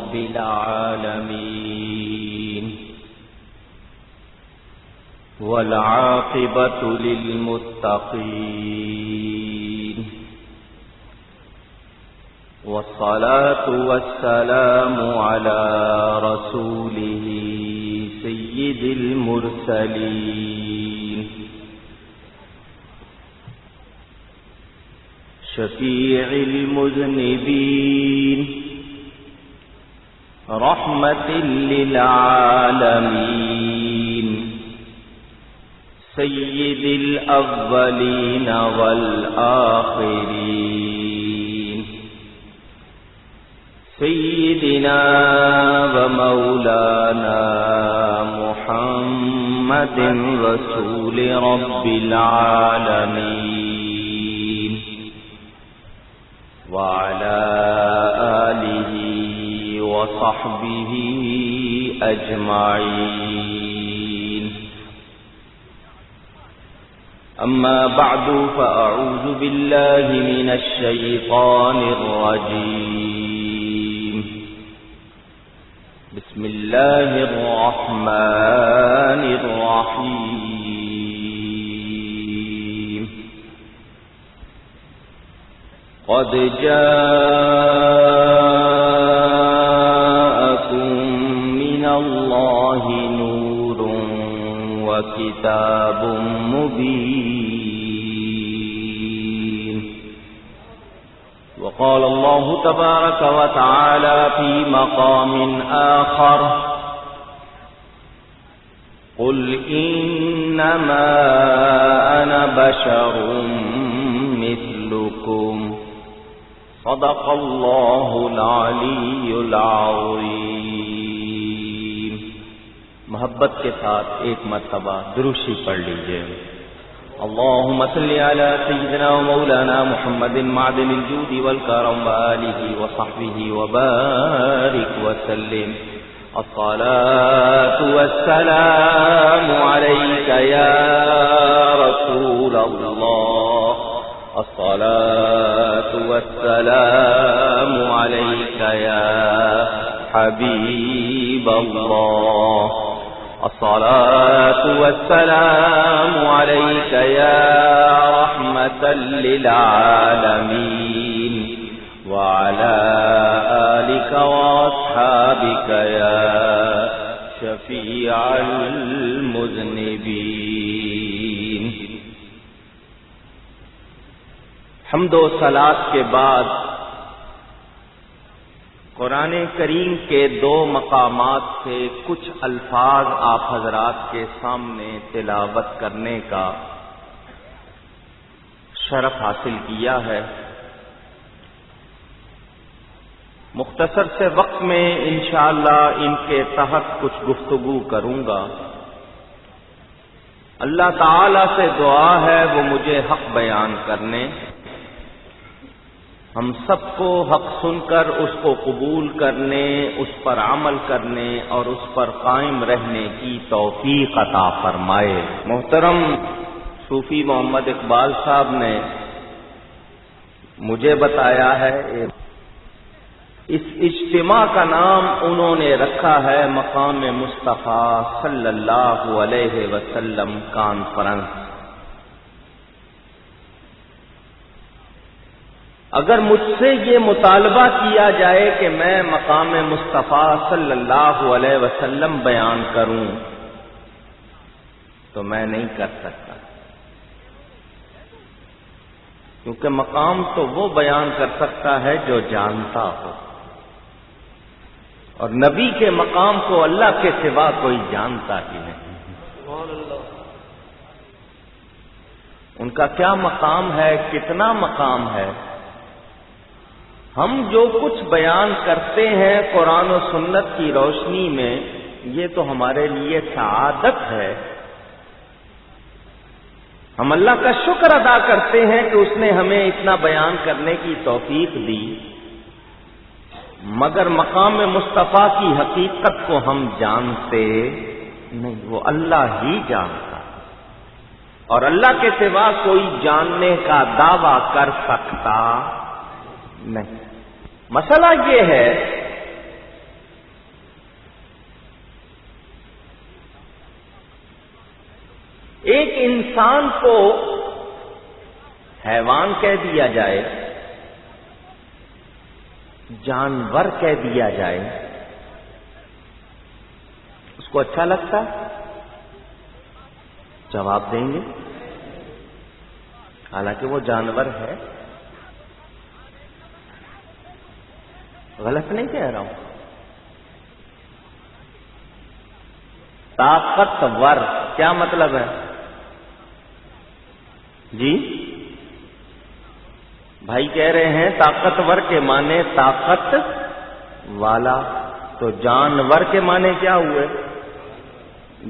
رب العالمين والعاقبة للمتقين والصلاة والسلام على رسوله سيد المرسلين شفيع المذنبين رحمة للعالمين سيد الأولين والآخرين سيدنا ومولانا محمد رسول رب العالمين وعلى آله وصحبه أجمعين. أما بعد فأعوذ بالله من الشيطان الرجيم. بسم الله الرحمن الرحيم. قد جاءكم من الله نور وكتاب مبين. وقال الله تبارك وتعالى في مقام آخر: قل إنما أنا بشر مثلكم صدق الله العلی العظیم. محبت کے ساتھ ایک مرتبہ درود پڑھ لیجئے. اللهم صل على سيدنا ومولانا محمد معدن الجود والكرم وآله وصحبه وبارك وسلم. الصلاة والسلام عليك يا رسول الله. الصلاة والسلام عليك يا حبيب الله. الصلاة والسلام عليك يا رحمة للعالمين وعلى آلك وأصحابك يا شفيع المذنبين. حمد و صلاۃ کے بعد قرآن کریم کے دو مقامات سے کچھ الفاظ آپ حضرات کے سامنے تلاوت کرنے کا شرف حاصل کیا ہے. مختصر سے وقت میں انشاءاللہ ان کے تحت کچھ گفتگو کروں گا. اللہ تعالی سے دعا ہے وہ مجھے حق بیان کرنے، ہم سب کو حق سن کر اس کو قبول کرنے، اس پر عمل کرنے اور اس پر قائم رہنے کی توفیق عطا فرمائے. محترم صوفی محمد اقبال صاحب نے مجھے بتایا ہے اس اجتماع کا نام انہوں نے رکھا ہے مقام مصطفیٰ صلی اللہ علیہ وسلم کانفرنس. اگر مجھ سے یہ مطالبہ کیا جائے کہ میں مقام مصطفیٰ صلی اللہ علیہ وسلم بیان کروں تو میں نہیں کر سکتا، کیونکہ مقام تو وہ بیان کر سکتا ہے جو جانتا ہو، اور نبی کے مقام کو اللہ کے سوا کوئی جانتا ہی نہیں. ان کا کیا مقام ہے، کتنا مقام ہے. ہم جو کچھ بیان کرتے ہیں قرآن و سنت کی روشنی میں، یہ تو ہمارے لیے سعادت ہے. ہم اللہ کا شکر ادا کرتے ہیں کہ اس نے ہمیں اتنا بیان کرنے کی توفیق دی، مگر مقام مصطفیٰ کی حقیقت کو ہم جانتے نہیں، وہ اللہ ہی جانتا، اور اللہ کے سوا کوئی جاننے کا دعویٰ کر سکتا نہیں. مسئلہ یہ ہے ایک انسان کو حیوان کہہ دیا جائے، جانور کہہ دیا جائے، اس کو اچھا لگتا؟ جواب دیں گے حالانکہ وہ جانور ہے. غلط نہیں کہہ رہا ہوں. طاقتور کیا مطلب ہے جی؟ بھائی کہہ رہے ہیں طاقتور کے معنی طاقت والا، تو جانور کے معنی کیا ہوئے؟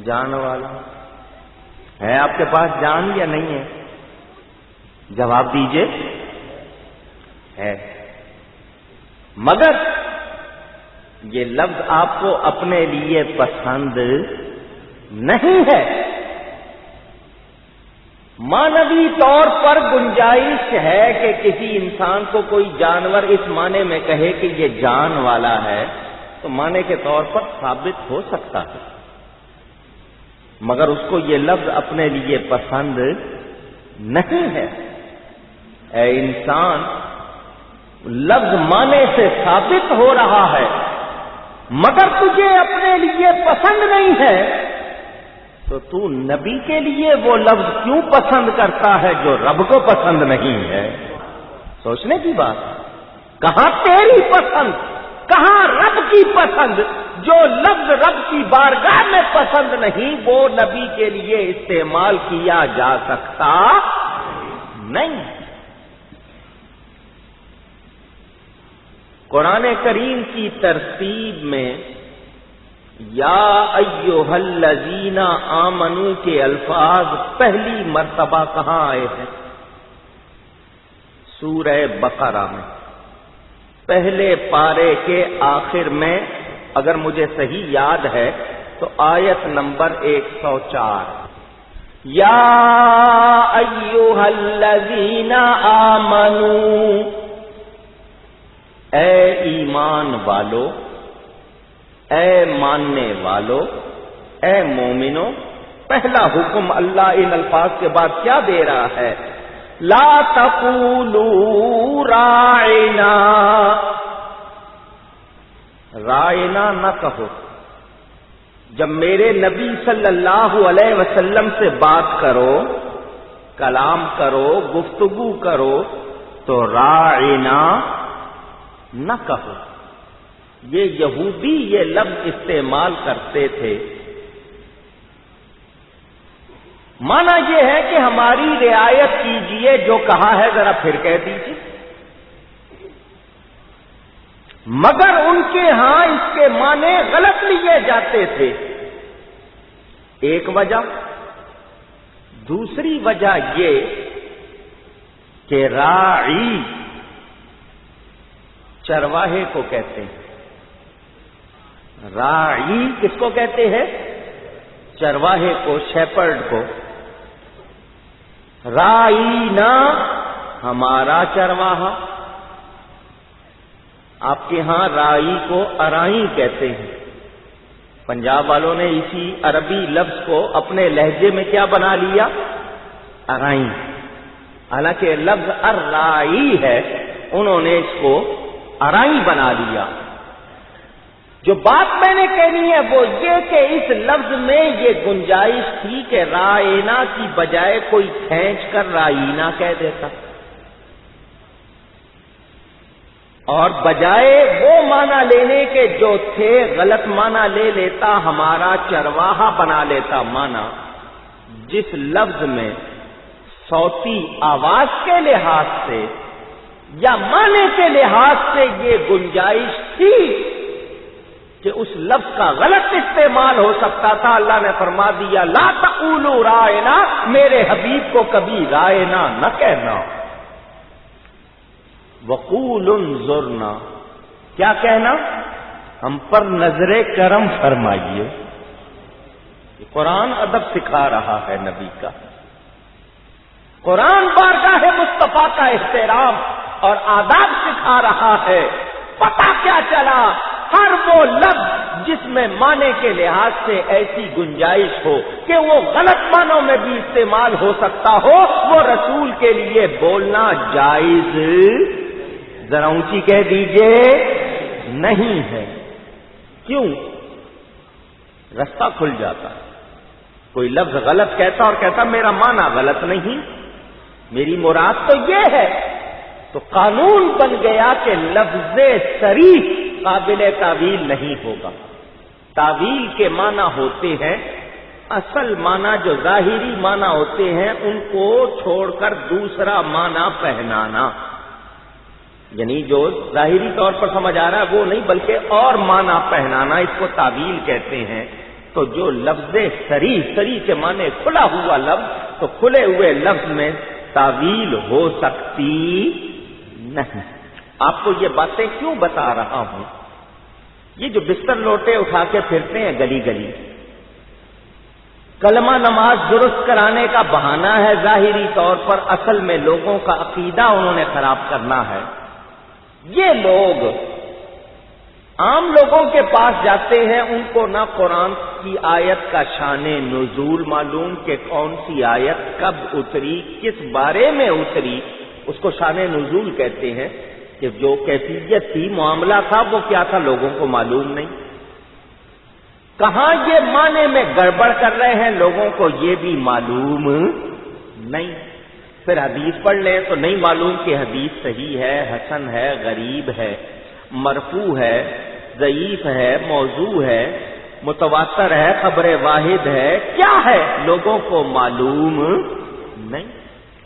جان والا. ہے آپ کے پاس جان یا نہیں ہے؟ جواب دیجئے. ہے. مگر یہ لفظ آپ کو اپنے لیے پسند نہیں ہے. مانوی طور پر گنجائش ہے کہ کسی انسان کو کوئی جانور اس معنی میں کہے کہ یہ جان والا ہے، تو معنی کے طور پر ثابت ہو سکتا ہے، مگر اس کو یہ لفظ اپنے لیے پسند نہیں ہے. اے انسان، لفظ معنی سے ثابت ہو رہا ہے مگر تجھے اپنے لیے پسند نہیں ہے، تو نبی کے لیے وہ لفظ کیوں پسند کرتا ہے جو رب کو پسند نہیں ہے؟ سوچنے کی بات. کہاں تیری پسند، کہاں رب کی پسند؟ جو لفظ رب کی بارگاہ میں پسند نہیں وہ نبی کے لیے استعمال کیا جا سکتا نہیں. قرآن کریم کی ترتیب میں یا ایھا الذین آمنو کے الفاظ پہلی مرتبہ کہاں آئے ہیں؟ سورہ بقرہ میں پہلے پارے کے آخر میں، اگر مجھے صحیح یاد ہے تو آیت نمبر 104. یا ایھا الذین آمنو، اے ایمان والو، اے ماننے والو، اے مومنو. پہلا حکم اللہ ان الفاظ کے بعد کیا دے رہا ہے؟ لا تقولوا راعنا، رائنا نہ کہو. جب میرے نبی صلی اللہ علیہ وسلم سے بات کرو، کلام کرو، گفتگو کرو، تو راعنا نہ کہو. یہ یہودی یہ لفظ استعمال کرتے تھے. مانا یہ ہے کہ ہماری رعایت کیجئے، جو کہا ہے ذرا پھر کہہ دیجئے. مگر ان کے ہاں اس کے معنی غلط لیے جاتے تھے. ایک وجہ. دوسری وجہ یہ کہ راعی چرواہے کو کہتے ہیں. راعی کس کو کہتے ہیں؟ چرواہے کو، شیپرڈ کو. رائینا ہمارا چرواہا. آپ کے ہاں رائی کو ارائی کہتے ہیں. پنجاب والوں نے اسی عربی لفظ کو اپنے لہجے میں کیا بنا لیا؟ ارائی. حالانکہ لفظ الرائی ہے، انہوں نے اس کو ارائی بنا لیا. جو بات میں نے کہنی ہے وہ یہ کہ اس لفظ میں یہ گنجائش تھی کہ رائنا کی بجائے کوئی کھینچ کر رائنا کہہ دیتا، اور بجائے وہ معنی لینے کے جو تھے غلط معنی لے لیتا، ہمارا چرواہا بنا لیتا. معنی جس لفظ میں صوتی آواز کے لحاظ سے یا معنی کے لحاظ سے یہ گنجائش تھی کہ اس لفظ کا غلط استعمال ہو سکتا تھا، اللہ نے فرما دیا لا تقولوا رائنا، میرے حبیب کو کبھی رائنا نہ کہنا. وقولوا انظرنا، کیا کہنا؟ ہم پر نظر کرم فرمائیے. قرآن ادب سکھا رہا ہے نبی کا. قرآن بارگاہ مصطفیٰ کا احترام اور آداب سکھا رہا ہے. پتہ کیا چلا ہر وہ لفظ جس میں معنی کے لحاظ سے ایسی گنجائش ہو کہ وہ غلط معنوں میں بھی استعمال ہو سکتا ہو، وہ رسول کے لیے بولنا جائز، ذرا اونچی کہہ دیجئے، نہیں ہے۔ کیوں؟ رستہ کھل جاتا ہے۔ کوئی لفظ غلط کہتا اور کہتا میرا معنی غلط نہیں، میری مراد تو یہ ہے، تو قانون بن گیا کہ لفظ صریح قابل تعویل نہیں ہوگا۔ تعویل کے معنی ہوتے ہیں، اصل معنی جو ظاہری معنی ہوتے ہیں ان کو چھوڑ کر دوسرا معنی پہنانا، یعنی جو ظاہری طور پر سمجھ آ رہا ہے وہ نہیں بلکہ اور معنی پہنانا، اس کو تعویل کہتے ہیں۔ تو جو لفظ صریح کے معنی کھلا ہوا لفظ، تو کھلے ہوئے لفظ میں تعویل ہو سکتی نہیں۔ آپ کو یہ باتیں کیوں بتا رہا ہوں؟ یہ جو بستر لوٹے اٹھا کے پھرتے ہیں گلی گلی، کلمہ نماز درست کرانے کا بہانہ ہے ظاہری طور پر، اصل میں لوگوں کا عقیدہ انہوں نے خراب کرنا ہے۔ یہ لوگ عام لوگوں کے پاس جاتے ہیں، ان کو نہ قرآن کی آیت کا شان نزول معلوم کہ کون سی آیت کب اتری، کس بارے میں اتری، اس کو شان نزول کہتے ہیں، کہ جو کیفیت تھی، معاملہ تھا، وہ کیا تھا لوگوں کو معلوم نہیں۔ کہاں یہ معنی میں گڑبڑ کر رہے ہیں لوگوں کو یہ بھی معلوم نہیں۔ پھر حدیث پڑھ لیں تو نہیں معلوم کہ حدیث صحیح ہے، حسن ہے، غریب ہے، مرفوع ہے، ضعیف ہے، موضوع ہے، متواتر ہے، خبر واحد ہے، کیا ہے لوگوں کو معلوم نہیں۔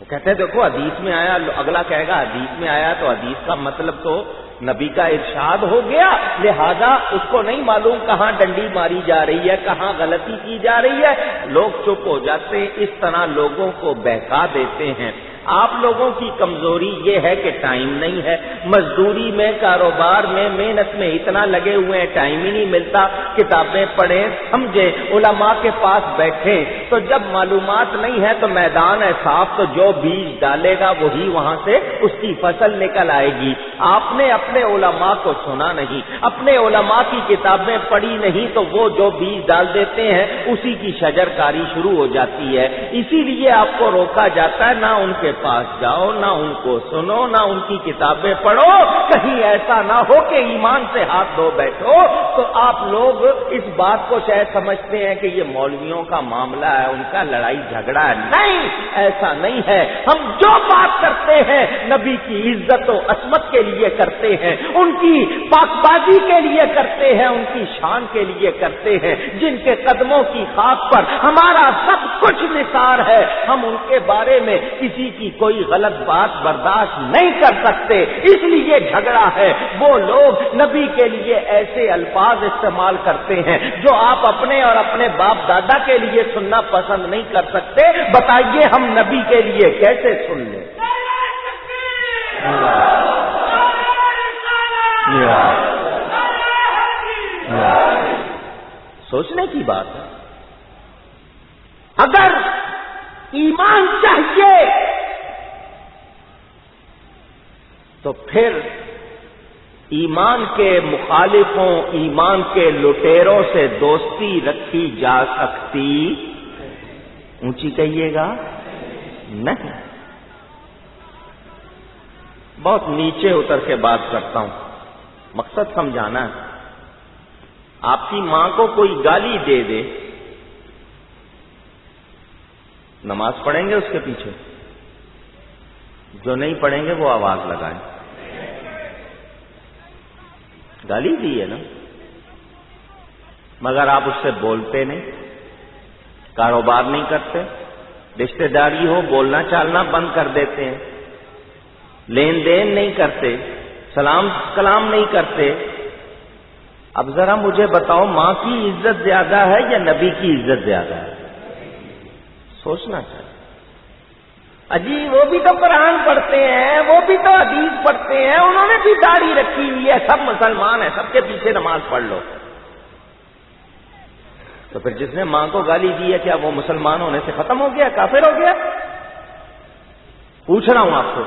وہ کہتے ہیں دیکھو حدیث میں آیا، اگلا کہے گا حدیث میں آیا تو حدیث کا مطلب تو نبی کا ارشاد ہو گیا، لہذا اس کو نہیں معلوم کہاں ڈنڈی ماری جا رہی ہے، کہاں غلطی کی جا رہی ہے، لوگ چپ ہو جاتے ہیں، اس طرح لوگوں کو بہکا دیتے ہیں۔ آپ لوگوں کی کمزوری یہ ہے کہ ٹائم نہیں ہے، مزدوری میں، کاروبار میں، محنت میں اتنا لگے ہوئے ہیں، ٹائم ہی نہیں ملتا، کتابیں پڑھیں، سمجھیں، علماء کے پاس بیٹھیں، تو جب معلومات نہیں ہے تو میدان ہے صاف، تو جو بیج ڈالے گا وہی وہاں سے اس کی فصل نکل آئے گی۔ آپ نے اپنے علماء کو سنا نہیں، اپنے علماء کی کتابیں پڑھی نہیں، تو وہ جو بیج ڈال دیتے ہیں اسی کی شجر کاری شروع ہو جاتی ہے۔ اسی لیے آپ کو روکا جاتا ہے، نہ ان کے پاس جاؤ، نہ ان کو سنو، نہ ان کی کتابیں پڑھو، کہیں ایسا نہ ہو کہ ایمان سے ہاتھ دھو بیٹھو۔ تو آپ لوگ اس بات کو شاید سمجھتے ہیں کہ یہ مولویوں کا معاملہ ہے، ان کا لڑائی جھگڑا ہے، نہیں، ایسا نہیں ہے۔ ہم جو بات کرتے ہیں نبی کی عزت و عصمت کے لیے کرتے ہیں، ان کی پاک بازی کے لیے کرتے ہیں، ان کی شان کے لیے کرتے ہیں، جن کے قدموں کی خاک پر ہمارا سب کچھ نثار ہے، ہم ان کے بارے میں کسی کی کوئی غلط بات برداشت نہیں کر سکتے، اس لیے جھگڑا ہے۔ وہ لوگ نبی کے لیے ایسے الفاظ استعمال کرتے ہیں جو آپ اپنے اور اپنے باپ دادا کے لیے سننا پسند نہیں کر سکتے، بتائیے ہم نبی کے لیے کیسے سن لیں؟ سوچنے کی بات ہے۔ اگر ایمان چاہیے تو پھر ایمان کے مخالفوں، ایمان کے لٹیروں سے دوستی رکھی جا سکتی؟ اونچی کہیے گا، نہیں۔ بہت نیچے اتر کے بات کرتا ہوں، مقصد سمجھانا ہے۔ آپ کی ماں کو کوئی گالی دے دے، نماز پڑھیں گے اس کے پیچھے؟ جو نہیں پڑھیں گے وہ آواز لگائیں۔ گالی دی ہے نا، مگر آپ اس سے بولتے نہیں، کاروبار نہیں کرتے، رشتہ داری ہو بولنا چالنا بند کر دیتے ہیں، لین دین نہیں کرتے، سلام کلام نہیں کرتے۔ اب ذرا مجھے بتاؤ، ماں کی عزت زیادہ ہے یا نبی کی عزت زیادہ ہے؟ سوچنا چاہیے۔ اجی وہ بھی تو قرآن پڑھتے ہیں، وہ بھی تو حدیث پڑھتے ہیں، انہوں نے بھی داڑھی رکھی ہوئی ہے، سب مسلمان ہیں، سب کے پیچھے نماز پڑھ لو۔ تو پھر جس نے ماں کو گالی دی ہے کیا وہ مسلمان ہونے سے ختم ہو گیا، کافر ہو گیا؟ پوچھ رہا ہوں آپ کو،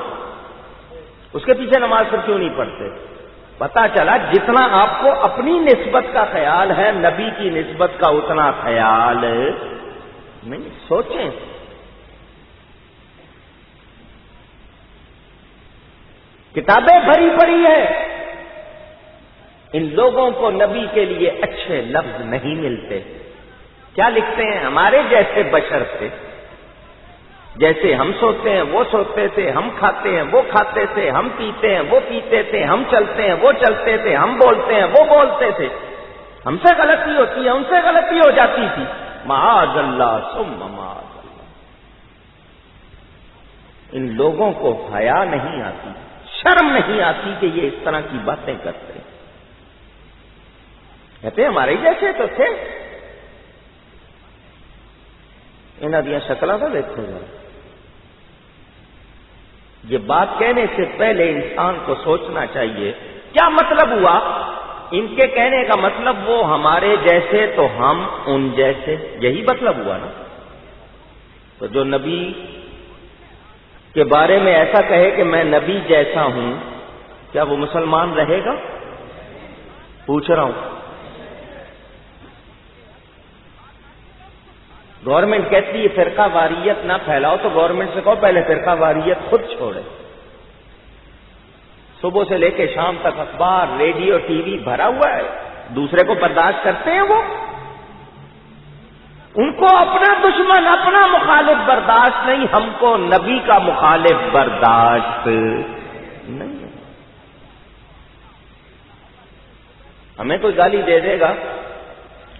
اس کے پیچھے نماز پھر کیوں نہیں پڑھتے؟ پتا چلا جتنا آپ کو اپنی نسبت کا خیال ہے نبی کی نسبت کا اتنا خیال نہیں. سوچیں کتابیں بھری پڑی ہے، ان لوگوں کو نبی کے لیے اچھے لفظ نہیں ملتے. کیا لکھتے ہیں؟ ہمارے جیسے بشر تھے، جیسے ہم سوتے ہیں وہ سوتے تھے، ہم کھاتے ہیں وہ کھاتے تھے، ہم پیتے ہیں وہ پیتے تھے، ہم چلتے ہیں وہ چلتے تھے، ہم بولتے ہیں وہ بولتے تھے. ہم سے غلطی ہوتی ہے، ان سے غلطی ہو جاتی تھی. معاذ اللہ ثم معاذ اللہ. ان لوگوں کو حیا نہیں آتی، شرم نہیں آتی کہ یہ اس طرح کی باتیں کرتے. کہتے ہمارے جیسے تو تھے. انہاں دیا شکلاں تو دیکھو ذرا. یہ بات کہنے سے پہلے انسان کو سوچنا چاہیے کیا مطلب ہوا. ان کے کہنے کا مطلب وہ ہمارے جیسے تو ہم ان جیسے، یہی مطلب ہوا نا. تو جو نبی کے بارے میں ایسا کہے کہ میں نبی جیسا ہوں، کیا وہ مسلمان رہے گا؟ پوچھ رہا ہوں. گورنمنٹ کہتی ہے فرقہ واریت نہ پھیلاؤ، تو گورنمنٹ سے کہو پہلے فرقہ واریت خود چھوڑے. صبح سے لے کے شام تک اخبار، ریڈیو، ٹی وی بھرا ہوا ہے. دوسرے کو برداشت کرتے ہیں وہ؟ ان کو اپنا دشمن، اپنا مخالف برداشت نہیں، ہم کو نبی کا مخالف برداشت نہیں. ہمیں کوئی گالی دے دے گا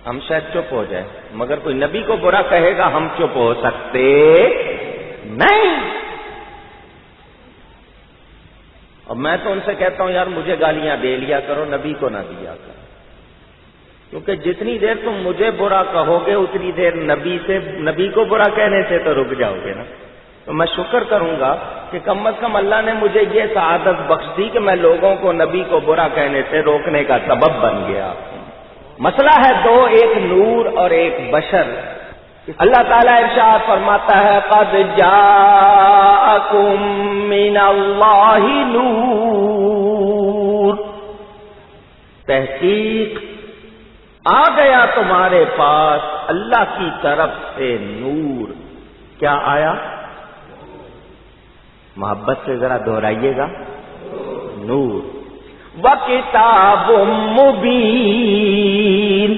ہم شاید چپ ہو جائے، مگر کوئی نبی کو برا کہے گا ہم چپ ہو سکتے نہیں. اور میں تو ان سے کہتا ہوں یار مجھے گالیاں دے لیا کرو، نبی کو نہ دیا کرو، کیونکہ جتنی دیر تم مجھے برا کہو گے اتنی دیر نبی کو برا کہنے سے تو رک جاؤ گے نا. تو میں شکر کروں گا کہ کم از کم اللہ نے مجھے یہ سعادت بخش دی کہ میں لوگوں کو نبی کو برا کہنے سے روکنے کا سبب بن گیا. مسئلہ ہے دو، ایک نور اور ایک بشر. اللہ تعالیٰ ارشاد فرماتا ہے قد جاءکم من اللہ نور، تحقیق آ گیا تمہارے پاس اللہ کی طرف سے نور. کیا آیا؟ محبت سے ذرا دہرائیے گا. نور. وَكِتَابٌ مُبِينٌ،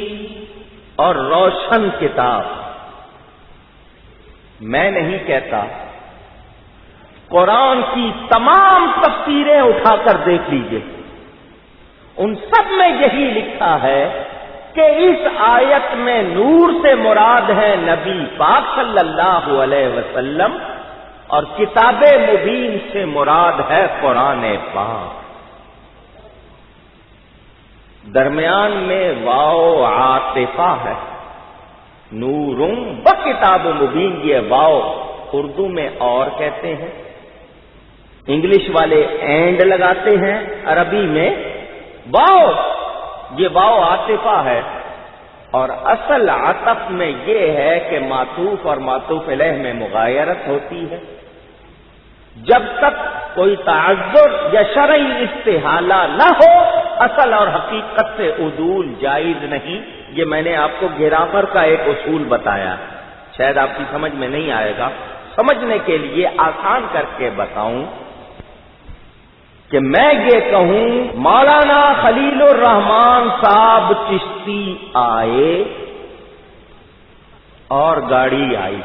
اور روشن کتاب. میں نہیں کہتا، قرآن کی تمام تفسیریں اٹھا کر دیکھ لیجئے، ان سب میں یہی لکھا ہے کہ اس آیت میں نور سے مراد ہے نبی پاک صلی اللہ علیہ وسلم، اور کتاب مبین سے مراد ہے قرآن پاک. درمیان میں واو عاطفہ ہے. نورم و کتاب مبین، یہ واو اردو میں اور کہتے ہیں، انگلش والے اینڈ لگاتے ہیں، عربی میں واو. یہ واو عاطفہ ہے، اور اصل عطف میں یہ ہے کہ معطوف اور معطوف علیہ میں مغایرت ہوتی ہے. جب تک کوئی تعذر یا شرعی استحالہ نہ ہو اصل اور حقیقت سے عدول جائز نہیں. یہ میں نے آپ کو گرامر کا ایک اصول بتایا، شاید آپ کی سمجھ میں نہیں آئے گا، سمجھنے کے لیے آسان کر کے بتاؤں کہ میں یہ کہوں مولانا خلیل الرحمان صاحب چشتی آئے اور گاڑی آئی،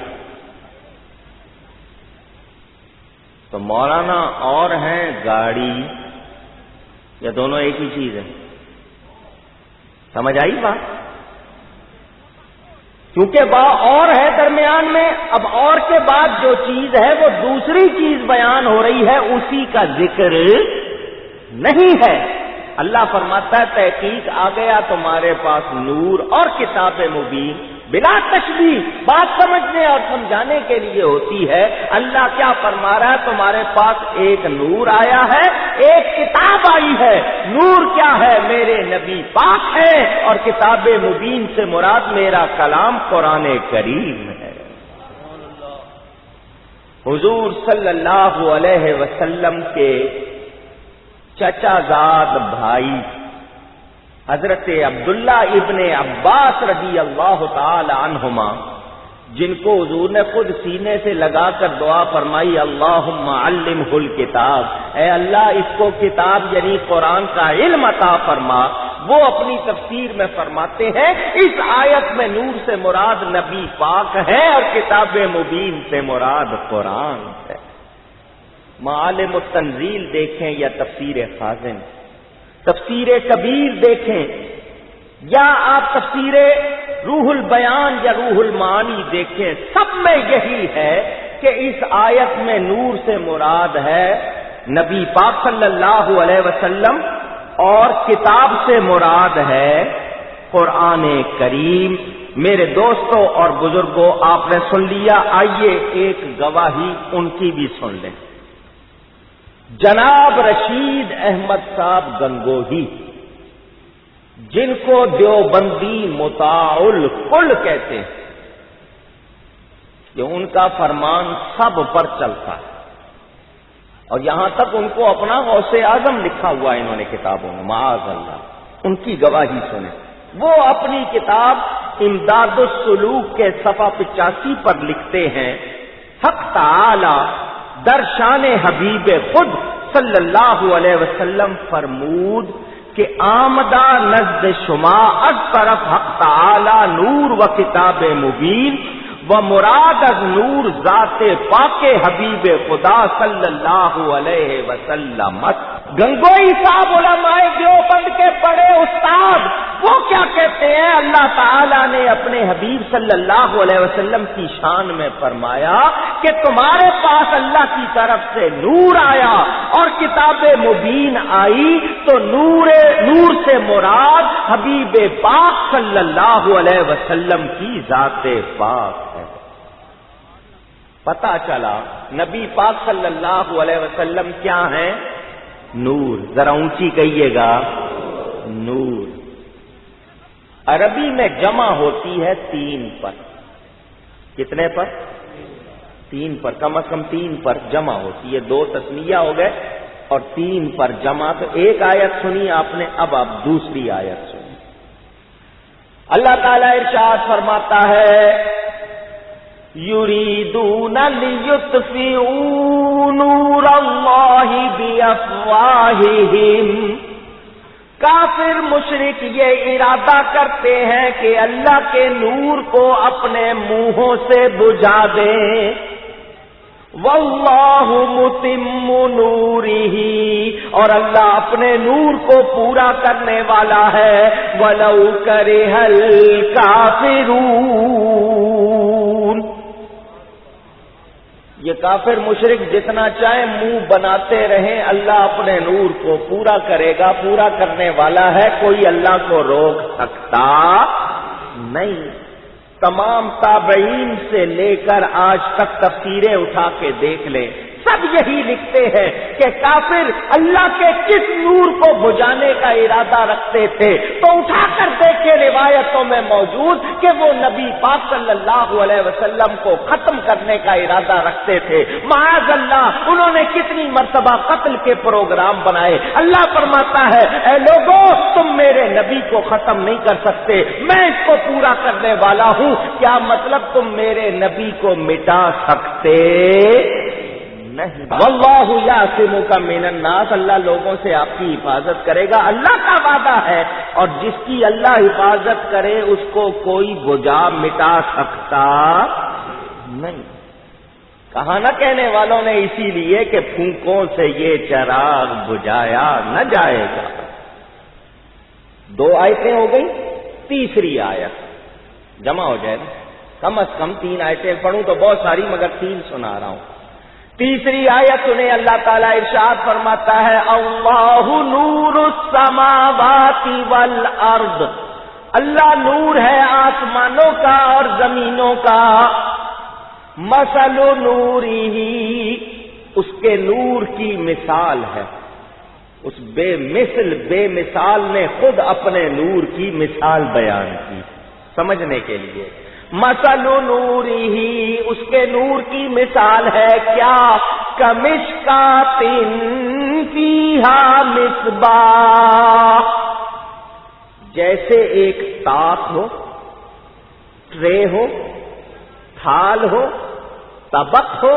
تو مولانا اور ہیں، گاڑی یا دونوں ایک ہی چیز ہے؟ سمجھ آئی بات؟ کیونکہ وہ اور ہے درمیان میں، اب اور کے بعد جو چیز ہے وہ دوسری چیز بیان ہو رہی ہے، اسی کا ذکر نہیں ہے. اللہ فرماتا ہے تحقیق آ گیا تمہارے پاس نور اور کتاب مبین. بلا تشبیہ بات سمجھنے اور سمجھانے کے لیے ہوتی ہے. اللہ کیا فرما رہا ہے؟ تمہارے پاس ایک نور آیا ہے، ایک کتاب آئی ہے. نور کیا ہے؟ میرے نبی پاک ہے، اور کتاب مبین سے مراد میرا کلام قرآن کریم ہے. حضور صلی اللہ علیہ وسلم کے چچا زاد بھائی حضرت عبداللہ ابن عباس رضی اللہ تعالی عنہما، جن کو حضور نے خود سینے سے لگا کر دعا فرمائی اللہم علمہ الکتاب، اے اللہ اس کو کتاب یعنی قرآن کا علم عطا فرما، وہ اپنی تفسیر میں فرماتے ہیں اس آیت میں نور سے مراد نبی پاک ہے اور کتاب مبین سے مراد قرآن ہے۔ معالم التنزیل دیکھیں یا تفسیر خازن، تفسیر کبیر دیکھیں یا آپ تفسیر روح البیان یا روح المعانی دیکھیں، سب میں یہی ہے کہ اس آیت میں نور سے مراد ہے نبی پاک صلی اللہ علیہ وسلم اور کتاب سے مراد ہے قرآن کریم۔ میرے دوستوں اور بزرگوں، آپ نے سن لیا، آئیے ایک گواہی ان کی بھی سن لیں۔ جناب رشید احمد صاحب گنگوہی، جن کو دیوبندی مطاع الکل کہتے ہیں، کہ ان کا فرمان سب پر چلتا ہے، اور یہاں تک ان کو اپنا غوث اعظم لکھا ہوا ہے انہوں نے کتابوں میں، معاذ اللہ۔ ان کی گواہی سنیں، وہ اپنی کتاب امداد السلوک کے صفحہ 85 پر لکھتے ہیں، حق تعالی در شان حبیب خود صلی اللہ علیہ وسلم فرمود کہ آمدہ نزد شما از طرف حق تعالی نور و کتاب مبین و مراد از نور ذات پاک حبیب خدا صلی اللہ علیہ وسلم۔ گنگوئی صاحب علماء دیوبند کے بڑے استاد، وہ کیا کہتے ہیں؟ اللہ تعالیٰ نے اپنے حبیب صلی اللہ علیہ وسلم کی شان میں فرمایا کہ تمہارے پاس اللہ کی طرف سے نور آیا اور کتاب مبین آئی، تو نور سے مراد حبیب پاک صلی اللہ علیہ وسلم کی ذات پاک ہے۔ پتہ چلا نبی پاک صلی اللہ علیہ وسلم کیا ہیں؟ نور۔ ذرا اونچی کہیے گا، نور۔ عربی میں جمع ہوتی ہے 3 پر۔ کتنے پر؟ 3 پر، کم از کم 3 پر جمع ہوتی ہے۔ 2 تسنیہ ہو گئے اور 3 پر جمع۔ تو ایک آیت سنی آپ نے، اب آپ دوسری آیت سنی۔ اللہ تعالیٰ ارشاد فرماتا ہے یریدون لیطفئوا نور اللہ بافواہہم، کافر مشرک یہ ارادہ کرتے ہیں کہ اللہ کے نور کو اپنے منہوں سے بجھا دیں۔ واللہ متم نورہ، اور اللہ اپنے نور کو پورا کرنے والا ہے۔ ولو کرہ الکافرون، یہ کافر مشرک جتنا چاہے منہ بناتے رہیں، اللہ اپنے نور کو پورا کرے گا، پورا کرنے والا ہے، کوئی اللہ کو روک سکتا نہیں۔ تمام تابعین سے لے کر آج تک تفسیریں اٹھا کے دیکھ لیں، سب یہی لکھتے ہیں کہ کافر اللہ کے کس نور کو بجھانے کا ارادہ رکھتے تھے، تو اٹھا کر دیکھے روایتوں میں موجود کہ وہ نبی پاک صلی اللہ علیہ وسلم کو ختم کرنے کا ارادہ رکھتے تھے۔ معاذ اللہ، انہوں نے کتنی مرتبہ قتل کے پروگرام بنائے۔ اللہ فرماتا ہے اے لوگوں، تم میرے نبی کو ختم نہیں کر سکتے، میں اس کو پورا کرنے والا ہوں۔ کیا مطلب تم میرے نبی کو مٹا سکتے نہیں؟ واللہ یعصمک من الناس، اللہ لوگوں سے آپ کی حفاظت کرے گا، اللہ کا وعدہ ہے، اور جس کی اللہ حفاظت کرے اس کو کوئی بجھا مٹا سکتا نہیں۔ کہا نہ کہنے والوں نے اسی لیے کہ پھونکوں سے یہ چراغ بجھایا نہ جائے گا۔ 2 آیتیں ہو گئی، تیسری آیت جمع ہو جائے گا۔ کم از کم 3 آیتیں پڑھوں تو بہت ساری، مگر 3 سنا رہا ہوں۔ تیسری آیت انہیں اللہ تعالیٰ ارشاد فرماتا ہے اللہ نور السماوات والارض، اللہ نور ہے آسمانوں کا اور زمینوں کا۔ مثل نورہ، اس کے نور کی مثال ہے، اس بے مثال نے خود اپنے نور کی مثال بیان کی سمجھنے کے لیے۔ مثل نورہ، اس کے نور کی مثال ہے کیا؟ کمشکاتن فیہا مصباح، جیسے ایک طاق ہو، ٹرے ہو، تھال ہو، طبق ہو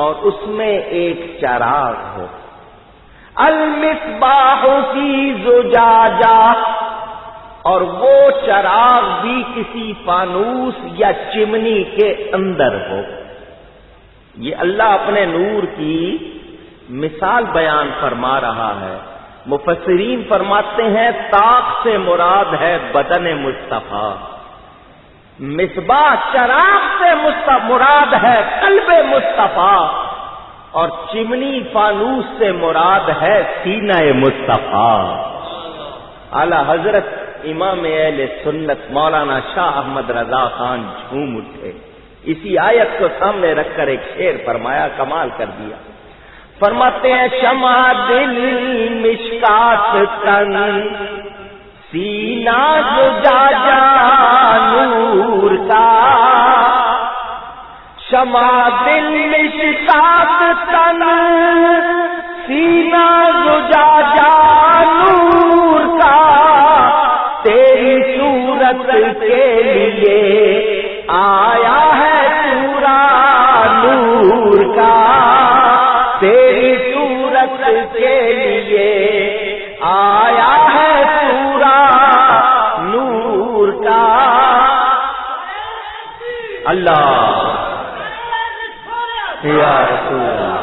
اور اس میں ایک چراغ ہو. المصباح فی زجاجہ، اور وہ چراغ بھی کسی فانوس یا چمنی کے اندر ہو. یہ اللہ اپنے نور کی مثال بیان فرما رہا ہے. مفسرین فرماتے ہیں طاق سے مراد ہے بدن مصطفیٰ، مصباح چراغ سے مراد ہے قلب مصطفیٰ، اور چمنی فانوس سے مراد ہے سینہ مصطفیٰ. اعلی حضرت امام اہل سنت مولانا شاہ احمد رضا خان جھوم اٹھے. اسی آیت کو سامنے رکھ کر ایک شعر فرمایا، کمال کر دیا. فرماتے ہیں شمع دل مشکات تن، سینہ زجاجہ نور کا. شمع دل مشکات تن، سینہ زجاجہ نور کا. تیری صورت کے لیے آیا ہے پورا نور کا. تیری صورت کے لیے آیا ہے پورا نور کا. اللہ یا رسول اللہ.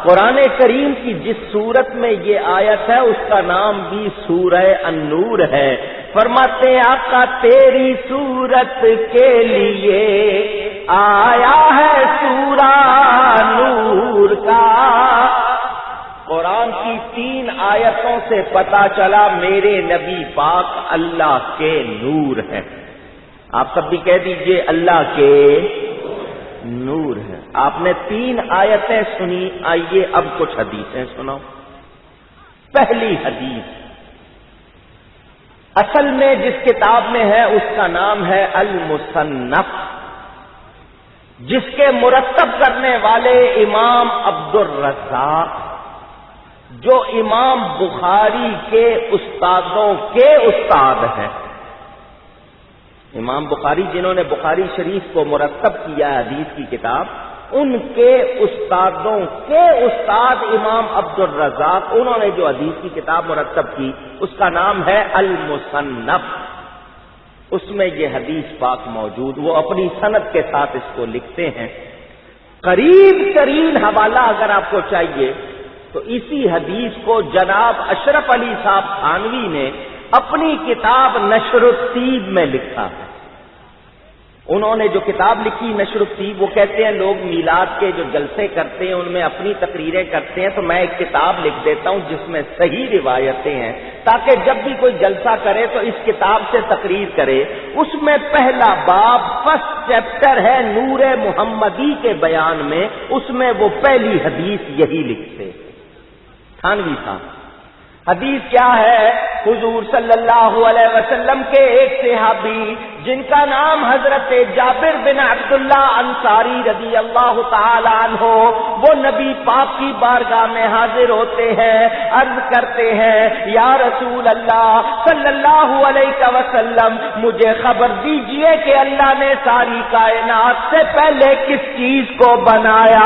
قرآن کریم کی جس سورت میں یہ آیت ہے اس کا نام بھی سورہ النور ہے. فرماتے ہیں آقا تیری صورت کے لیے آیا ہے سورہ نور کا. قرآن کی 3 آیتوں سے پتا چلا میرے نبی پاک اللہ کے نور ہے. آپ سب بھی کہہ دیجئے اللہ کے نور ہے. آپ نے 3 آیتیں سنی. آئیے اب کچھ حدیثیں سنو. پہلی حدیث اصل میں جس کتاب میں ہے اس کا نام ہے المصنف، جس کے مرتب کرنے والے امام عبد الرزاق، جو امام بخاری کے استادوں کے استاد ہیں. امام بخاری جنہوں نے بخاری شریف کو مرتب کیا حدیث کی کتاب، ان کے استادوں کے استاد امام عبد الرزاق، انہوں نے جو حدیث کی کتاب مرتب کی اس کا نام ہے المصنف. اس میں یہ حدیث پاک موجود. وہ اپنی سند کے ساتھ اس کو لکھتے ہیں. قریب ترین حوالہ اگر آپ کو چاہیے تو اسی حدیث کو جناب اشرف علی صاحب تھانوی نے اپنی کتاب نشر الطیب میں لکھا ہے. انہوں نے جو کتاب لکھی نشر الطیب، وہ کہتے ہیں لوگ میلاد کے جو جلسے کرتے ہیں ان میں اپنی تقریریں کرتے ہیں، تو میں ایک کتاب لکھ دیتا ہوں جس میں صحیح روایتیں ہیں تاکہ جب بھی کوئی جلسہ کرے تو اس کتاب سے تقریر کرے. اس میں پہلا باب فرسٹ چیپٹر ہے نور محمدی کے بیان میں، اس میں وہ پہلی حدیث یہی لکھتے تھانوی صاحب. حدیث کیا ہے؟ حضور صلی اللہ علیہ وسلم کے ایک صحابی جن کا نام حضرت جابر بن عبداللہ انصاری رضی اللہ تعالی عنہ، وہ نبی پاک کی بارگاہ میں حاضر ہوتے ہیں، عرض کرتے ہیں یا رسول اللہ صلی اللہ علیہ وسلم مجھے خبر دیجئے کہ اللہ نے ساری کائنات سے پہلے کس چیز کو بنایا.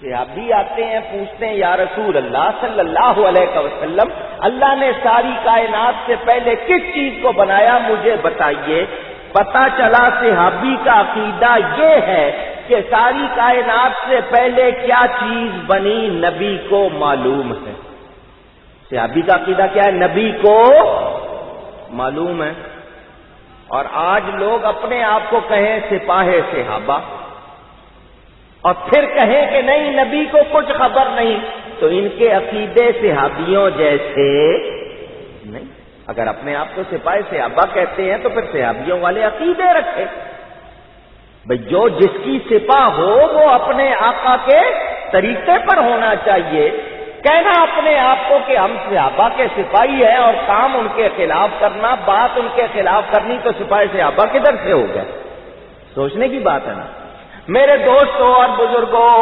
صحابی آتے ہیں پوچھتے ہیں یا رسول اللہ صلی اللہ علیہ وسلم اللہ نے ساری کائنات سے پہلے کس چیز کو بنایا مجھے بتائیے. پتا چلا صحابی کا عقیدہ یہ ہے کہ ساری کائنات سے پہلے کیا چیز بنی نبی کو معلوم ہے. صحابی کا عقیدہ کیا ہے؟ نبی کو معلوم ہے. اور آج لوگ اپنے آپ کو کہیں سپاہ صحابہ اور پھر کہیں کہ نہیں نبی کو کچھ خبر نہیں، تو ان کے عقیدے صحابیوں جیسے نہیں. اگر اپنے آپ کو سپاہ صحابہ کہتے ہیں تو پھر صحابیوں والے عقیدے رکھے. بھئی جو جس کی سپاہ ہو وہ اپنے آقا کے طریقے پر ہونا چاہیے. کہنا اپنے آپ کو کہ ہم صحابہ کے سپاہی ہیں اور کام ان کے خلاف کرنا، بات ان کے خلاف کرنی، تو سپاہ صحابہ کدھر سے ہو گیا؟ سوچنے کی بات ہے نا. میرے دوستوں اور بزرگوں،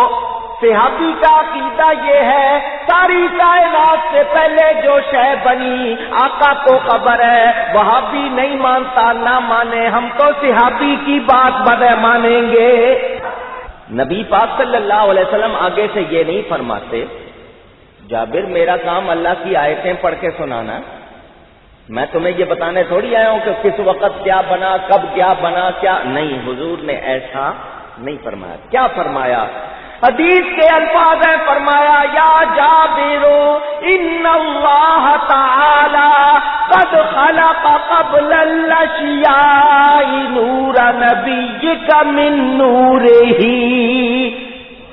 صحابی کا عقیدہ یہ ہے ساری کائنات سے پہلے جو شے بنی آقا کو خبر ہے، وہابی نہیں مانتا نہ مانے، ہم تو صحابی کی بات مانیں گے۔ نبی پاک صلی اللہ علیہ وسلم آگے سے یہ نہیں فرماتے جابر میرا کام اللہ کی آیتیں پڑھ کے سنانا، میں تمہیں یہ بتانے تھوڑی آیا ہوں کہ کس وقت کیا بنا، کب کیا بنا، کیا نہیں، حضور نے ایسا نہیں فرمایا۔ کیا فرمایا؟ حدیث کے الفاظ ہیں، فرمایا یا جابر ان اللہ تعالی قد خلق قبل الاشیاء نور نبیک من نورہ،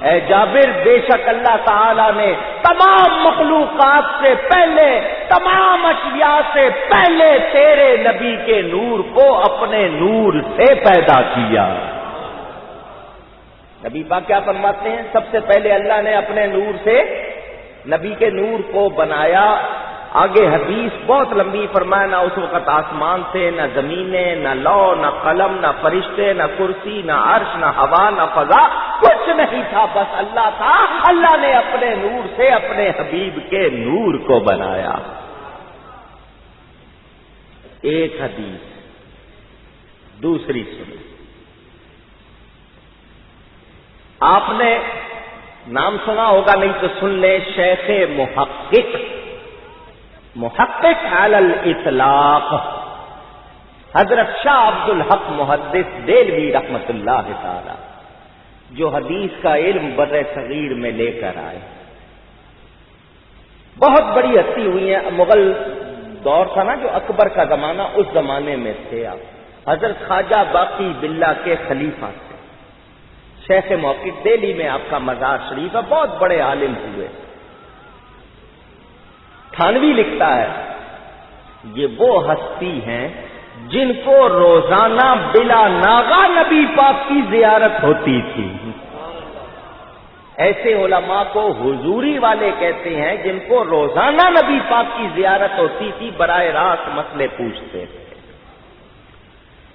اے جابر بے شک اللہ تعالی نے تمام مخلوقات سے پہلے، تمام اشیاء سے پہلے تیرے نبی کے نور کو اپنے نور سے پیدا کیا۔ نبی پاک کیا فرماتے ہیں؟ سب سے پہلے اللہ نے اپنے نور سے نبی کے نور کو بنایا۔ آگے حدیث بہت لمبی، فرمایا نہ اس وقت آسمان تھے، نہ زمینیں، نہ لو، نہ قلم، نہ فرشتے، نہ کرسی، نہ عرش، نہ ہوا، نہ فضا، کچھ نہیں تھا، بس اللہ تھا۔ اللہ نے اپنے نور سے اپنے حبیب کے نور کو بنایا۔ ایک حدیث، دوسری سنی، آپ نے نام سنا ہوگا، نہیں تو سن لیں، شیخ محقق علی الاطلاق حضرت شاہ عبد الحق محدث دہلوی رحمت اللہ تعالی، جو حدیث کا علم بر صغیر میں لے کر آئے، بہت بڑی ہستی ہوئی ہیں۔ مغل دور تھا نا جو اکبر کا زمانہ، اس زمانے میں تھے آپ، حضرت خواجہ باقی باللہ کے خلیفہ تھے، شیخ محقق، دہلی میں آپ کا مزار شریف ہے، بہت بڑے عالم ہوئے۔ تھانوی لکھتا ہے یہ وہ ہستی ہیں جن کو روزانہ بلا ناغہ نبی پاک کی زیارت ہوتی تھی۔ ایسے علماء کو حضوری والے کہتے ہیں جن کو روزانہ نبی پاک کی زیارت ہوتی تھی، براہ راست مسئلے پوچھتے تھے۔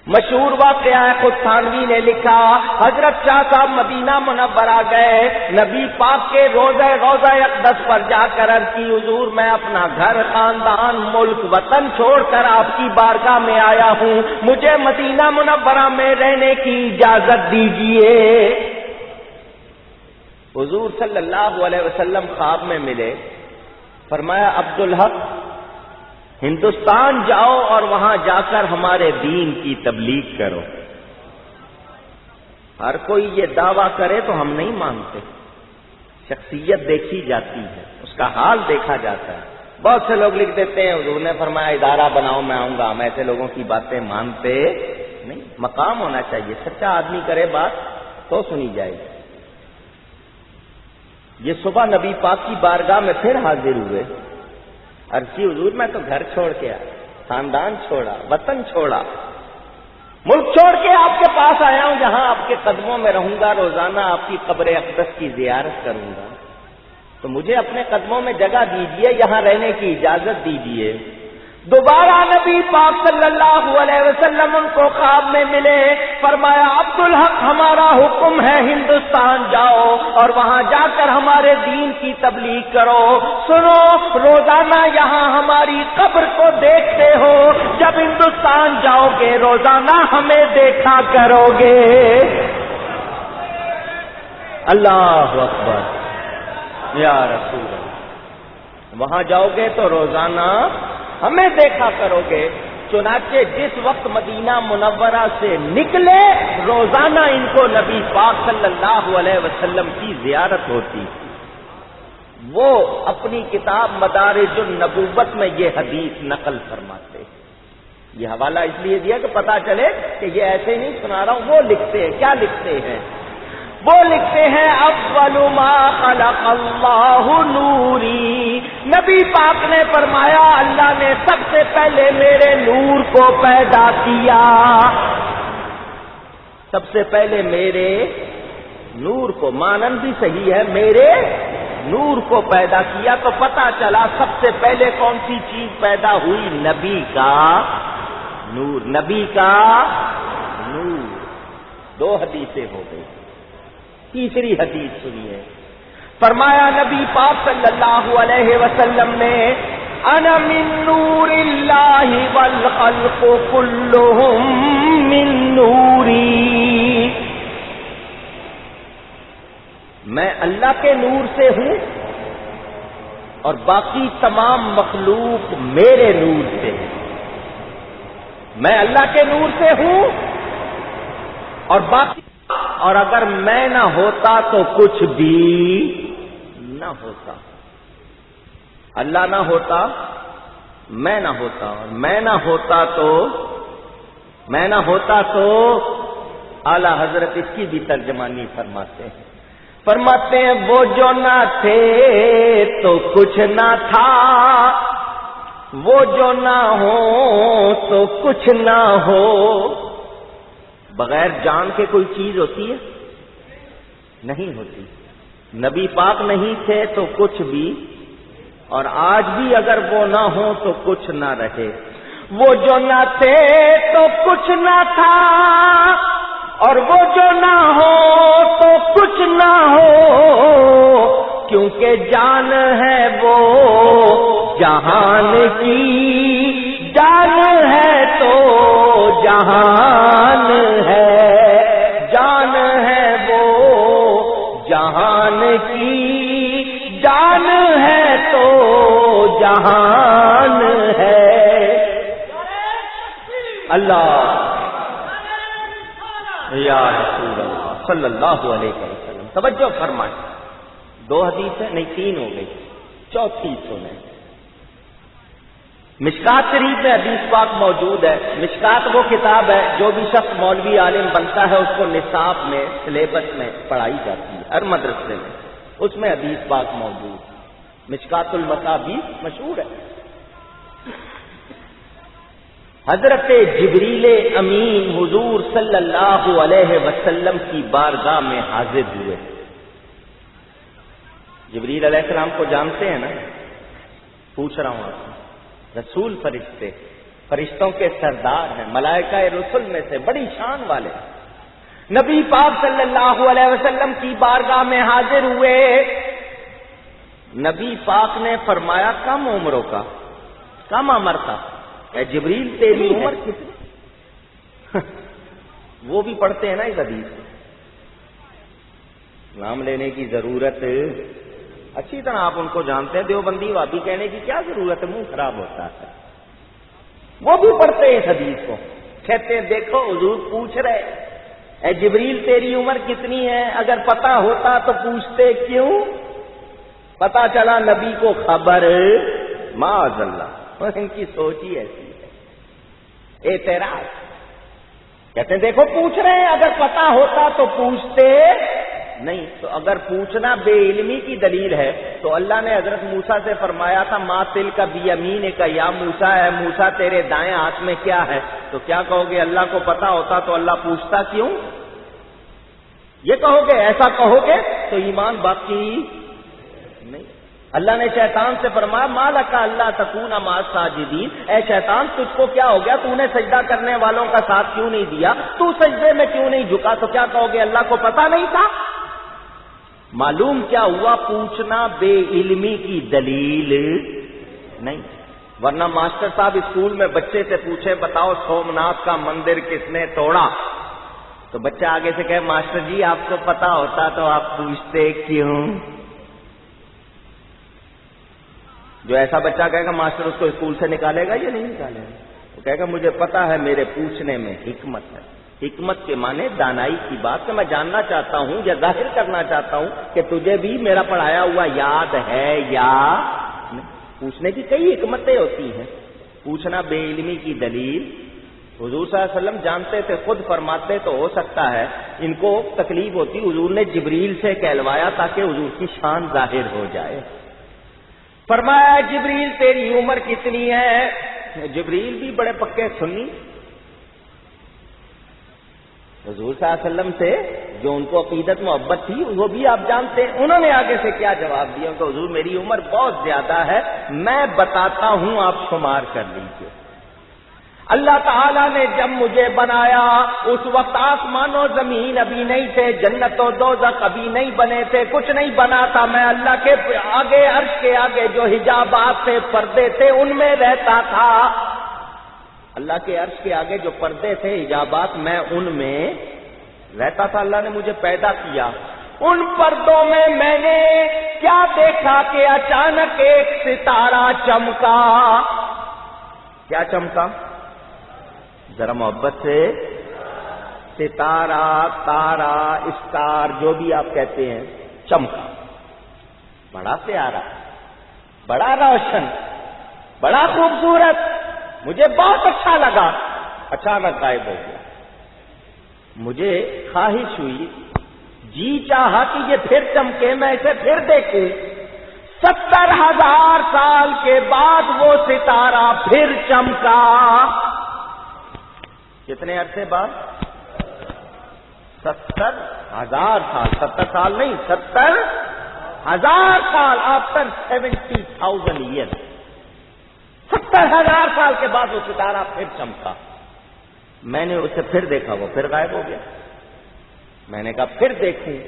مشہور واقعہ ہے، خود تھانوی نے لکھا، حضرت شاہ صاحب مدینہ منورہ گئے، نبی پاک کے روضہ اقدس پر جا کر عرض کی، حضور میں اپنا گھر، خاندان، ملک، وطن چھوڑ کر آپ کی بارگاہ میں آیا ہوں، مجھے مدینہ منورہ میں رہنے کی اجازت دیجیے۔ حضور صلی اللہ علیہ وسلم خواب میں ملے، فرمایا عبدالحق ہندوستان جاؤ اور وہاں جا کر ہمارے دین کی تبلیغ کرو۔ ہر کوئی یہ دعویٰ کرے تو ہم نہیں مانتے، شخصیت دیکھی جاتی ہے، اس کا حال دیکھا جاتا ہے۔ بہت سے لوگ لکھ دیتے ہیں حضور نے فرمایا ادارہ بناؤ میں آؤں گا، ہم ایسے لوگوں کی باتیں مانتے نہیں۔ مقام ہونا چاہیے، سچا آدمی کرے بات تو سنی جائے گی۔ یہ صبح نبی پاک کی بارگاہ میں پھر حاضر ہوئے، عرض کی حضور میں تو گھر چھوڑ کے آیا، خاندان چھوڑا، وطن چھوڑا، ملک چھوڑ کے آپ کے پاس آیا ہوں، جہاں آپ کے قدموں میں رہوں گا، روزانہ آپ کی قبر اقدس کی زیارت کروں گا، تو مجھے اپنے قدموں میں جگہ دیجیے، یہاں رہنے کی اجازت دیجیے۔ دوبارہ نبی پاک صلی اللہ علیہ وسلم ان کو خواب میں ملے، فرمایا عبدالحق ہمارا حکم ہے ہندوستان جاؤ اور وہاں جا کر ہمارے دین کی تبلیغ کرو۔ سنو، روزانہ یہاں ہماری قبر کو دیکھتے ہو، جب ہندوستان جاؤ گے روزانہ ہمیں دیکھا کرو گے۔ اللہ اکبر یا رسول اللہ، وہااں جاؤ گے تو روزانہ ہمیں دیکھا کرو گے۔ چنانچہ جس وقت مدینہ منورہ سے نکلے، روزانہ ان کو نبی پاک صلی اللہ علیہ وسلم کی زیارت ہوتی تھی۔ وہ اپنی کتاب مدارج النبوت میں یہ حدیث نقل فرماتے ہیں۔ یہ حوالہ اس لیے دیا کہ پتا چلے کہ یہ ایسے نہیں سنا رہا ہوں، وہ لکھتے ہیں۔ کیا لکھتے ہیں؟ وہ لکھتے ہیں اول ما خلق اللہ نوری، نبی پاک نے فرمایا اللہ نے سب سے پہلے میرے نور کو پیدا کیا، سب سے پہلے میرے نور کو، مانن بھی صحیح ہے، میرے نور کو پیدا کیا۔ تو پتا چلا سب سے پہلے کون سی چیز پیدا ہوئی؟ نبی کا نور، نبی کا نور۔ دو حدیثیں ہو گئی۔ تیسری حدیث سنیے، فرمایا نبی پاک صلی اللہ علیہ وسلم نے انا من نور اللہ والخلق كلهم من نوری، میں اللہ کے نور سے ہوں اور باقی تمام مخلوق میرے نور سے ہے۔ میں اللہ کے نور سے ہوں اور باقی، اور اگر میں نہ ہوتا تو کچھ بھی نہ ہوتا۔ اللہ نہ ہوتا، میں نہ ہوتا، اور میں نہ ہوتا تو اعلی حضرت اس کی بھی ترجمانی فرماتے ہیں وہ جو نہ تھے تو کچھ نہ تھا، وہ جو نہ ہو تو کچھ نہ ہو۔ بغیر جان کے کوئی چیز ہوتی ہے؟ نہیں ہوتی۔ نبی پاک نہیں تھے تو کچھ بھی، اور آج بھی اگر وہ نہ ہو تو کچھ نہ رہے۔ وہ جو نہ تھے تو کچھ نہ تھا، اور وہ جو نہ ہو تو کچھ نہ ہو، کیونکہ جان ہے وہ جہان کی، جان ہے تو جہان ہے، جان ہے وہ جہان کی، جان ہے تو جہان ہے۔ اللہ یا رسول اللہ صلی اللہ علیہ وسلم، توجہ فرمائیں، 2 حدیثیں نہیں 3 ہو گئی، چوتھی سنیں۔ مشکات شریف میں حدیث پاک موجود ہے۔ مشکات وہ کتاب ہے جو بھی شخص مولوی عالم بنتا ہے اس کو نصاب میں، سلیبس میں پڑھائی جاتی ہے ہر مدرسے میں، اس میں حدیث پاک موجود۔ مشکات المصابیح مشہور ہے۔ حضرت جبریل امین حضور صلی اللہ علیہ وسلم کی بارگاہ میں حاضر ہوئے۔ جبریل علیہ السلام کو جانتے ہیں نا؟ پوچھ رہا ہوں آپ سے۔ رسول فرشتے، فرشتوں کے سردار ہیں، ملائکہ رسل میں سے بڑی شان والے۔ نبی پاک صلی اللہ علیہ وسلم کی بارگاہ میں حاضر ہوئے۔ نبی پاک نے فرمایا کم عمروں کا، کم عمر کا، اے جبریل تیری عمر کتنی؟ وہ بھی پڑھتے ہیں نا اس حدیث، نام لینے کی ضرورت اچھی طرح آپ ان کو جانتے ہیں، دیوبندی وابی کہنے کی کیا ضرورت ہے، منہ خراب ہوتا ہے۔ وہ بھی پڑھتے ہیں اس حدیث کو، کہتے ہیں دیکھو حضور پوچھ رہے اے جبریل تیری عمر کتنی ہے؟ اگر پتا ہوتا تو پوچھتے کیوں؟ پتا چلا نبی کو خبر، معاذ اللہ، اور ان کی سوچ ہی ایسی ہے۔ اعتراض، کہتے ہیں دیکھو پوچھ رہے ہیں، اگر پتا ہوتا تو پوچھتے نہیں۔ تو اگر پوچھنا بے علمی کی دلیل ہے تو اللہ نے حضرت موسیٰ سے فرمایا تھا ما تلک بیمینک یا موسیٰ، ہے موسیٰ تیرے دائیں ہاتھ میں کیا ہے؟ تو کیا کہو گے اللہ کو پتا ہوتا تو اللہ پوچھتا کیوں؟ یہ کہو گے، ایسا کہو گے تو ایمان باقی نہیں۔ اللہ نے شیطان سے فرمایا ما لک اللہ تکون مع الساجدین، اے شیطان تجھ کو کیا ہو گیا، تو نے سجدہ کرنے والوں کا ساتھ کیوں نہیں دیا، تو سجدے میں کیوں نہیں جھکا؟ تو کیا کہو گے اللہ کو پتا نہیں تھا؟ معلوم کیا ہوا، پوچھنا بے علمی کی دلیل نہیں۔ ورنہ ماسٹر صاحب اسکول میں بچے سے پوچھے بتاؤ سومناتھ کا مندر کس نے توڑا، تو بچہ آگے سے کہے ماسٹر جی آپ کو پتا ہوتا تو آپ پوچھتے کیوں؟ جو ایسا بچہ کہے گا ماسٹر اس کو اسکول سے نکالے گا یا نہیں نکالے گا؟ وہ کہے گا مجھے پتا ہے میرے پوچھنے میں حکمت ہے۔ حکمت کے معنی دانائی کی بات کہ میں جاننا چاہتا ہوں یا ظاہر کرنا چاہتا ہوں کہ تجھے بھی میرا پڑھایا ہوا یاد ہے یا نہیں۔ پوچھنے کی کئی حکمتیں ہوتی ہیں، پوچھنا بے علمی کی دلیل۔ حضور صلی اللہ علیہ وسلم جانتے تھے، خود فرماتے تو ہو سکتا ہے ان کو تکلیف ہوتی، حضور نے جبریل سے کہلوایا تاکہ حضور کی شان ظاہر ہو جائے۔ فرمایا جبریل تیری عمر کتنی ہے؟ جبریل بھی بڑے پکے سنی، حضور صلی اللہ علیہ وسلم سے جو ان کو عقیدت محبت تھی وہ بھی آپ جانتے ہیں، انہوں نے آگے سے کیا جواب دیا کہ حضور میری عمر بہت زیادہ ہے، میں بتاتا ہوں آپ شمار کر لیجئے۔ اللہ تعالیٰ نے جب مجھے بنایا اس وقت آسمان و زمین ابھی نہیں تھے، جنت و دوزخ ابھی نہیں بنے تھے، کچھ نہیں بنا تھا. میں اللہ کے آگے، عرش کے آگے جو حجابات تھے، پردے تھے، ان میں رہتا تھا. اللہ کے عرش کے آگے جو پردے تھے، حجابات، میں ان میں رہتا تھا. اللہ نے مجھے پیدا کیا. ان پردوں میں نے کیا دیکھا کہ اچانک ایک ستارہ چمکا. کیا چمکا؟ ذرا محبت سے. ستارہ، تارا، اسٹار، جو بھی آپ کہتے ہیں، چمکا. بڑا پیارا، بڑا روشن، بڑا خوبصورت، مجھے بہت اچھا لگا. اچانک غائب ہو گیا. مجھے خواہش ہوئی، جی چاہا کہ یہ پھر چمکے، میں اسے پھر دیکھوں. 70,000 سال کے بعد وہ ستارہ پھر چمکا. کتنے عرصے بعد؟ 70,000 سال. 70 سال نہیں، 70,000 سال. آفٹر 70,000 ایئر، 70,000 سال کے بعد وہ ستارہ پھر چمکا. میں نے اسے پھر دیکھا، وہ پھر غائب ہو گیا. میں نے کہا پھر دیکھوں.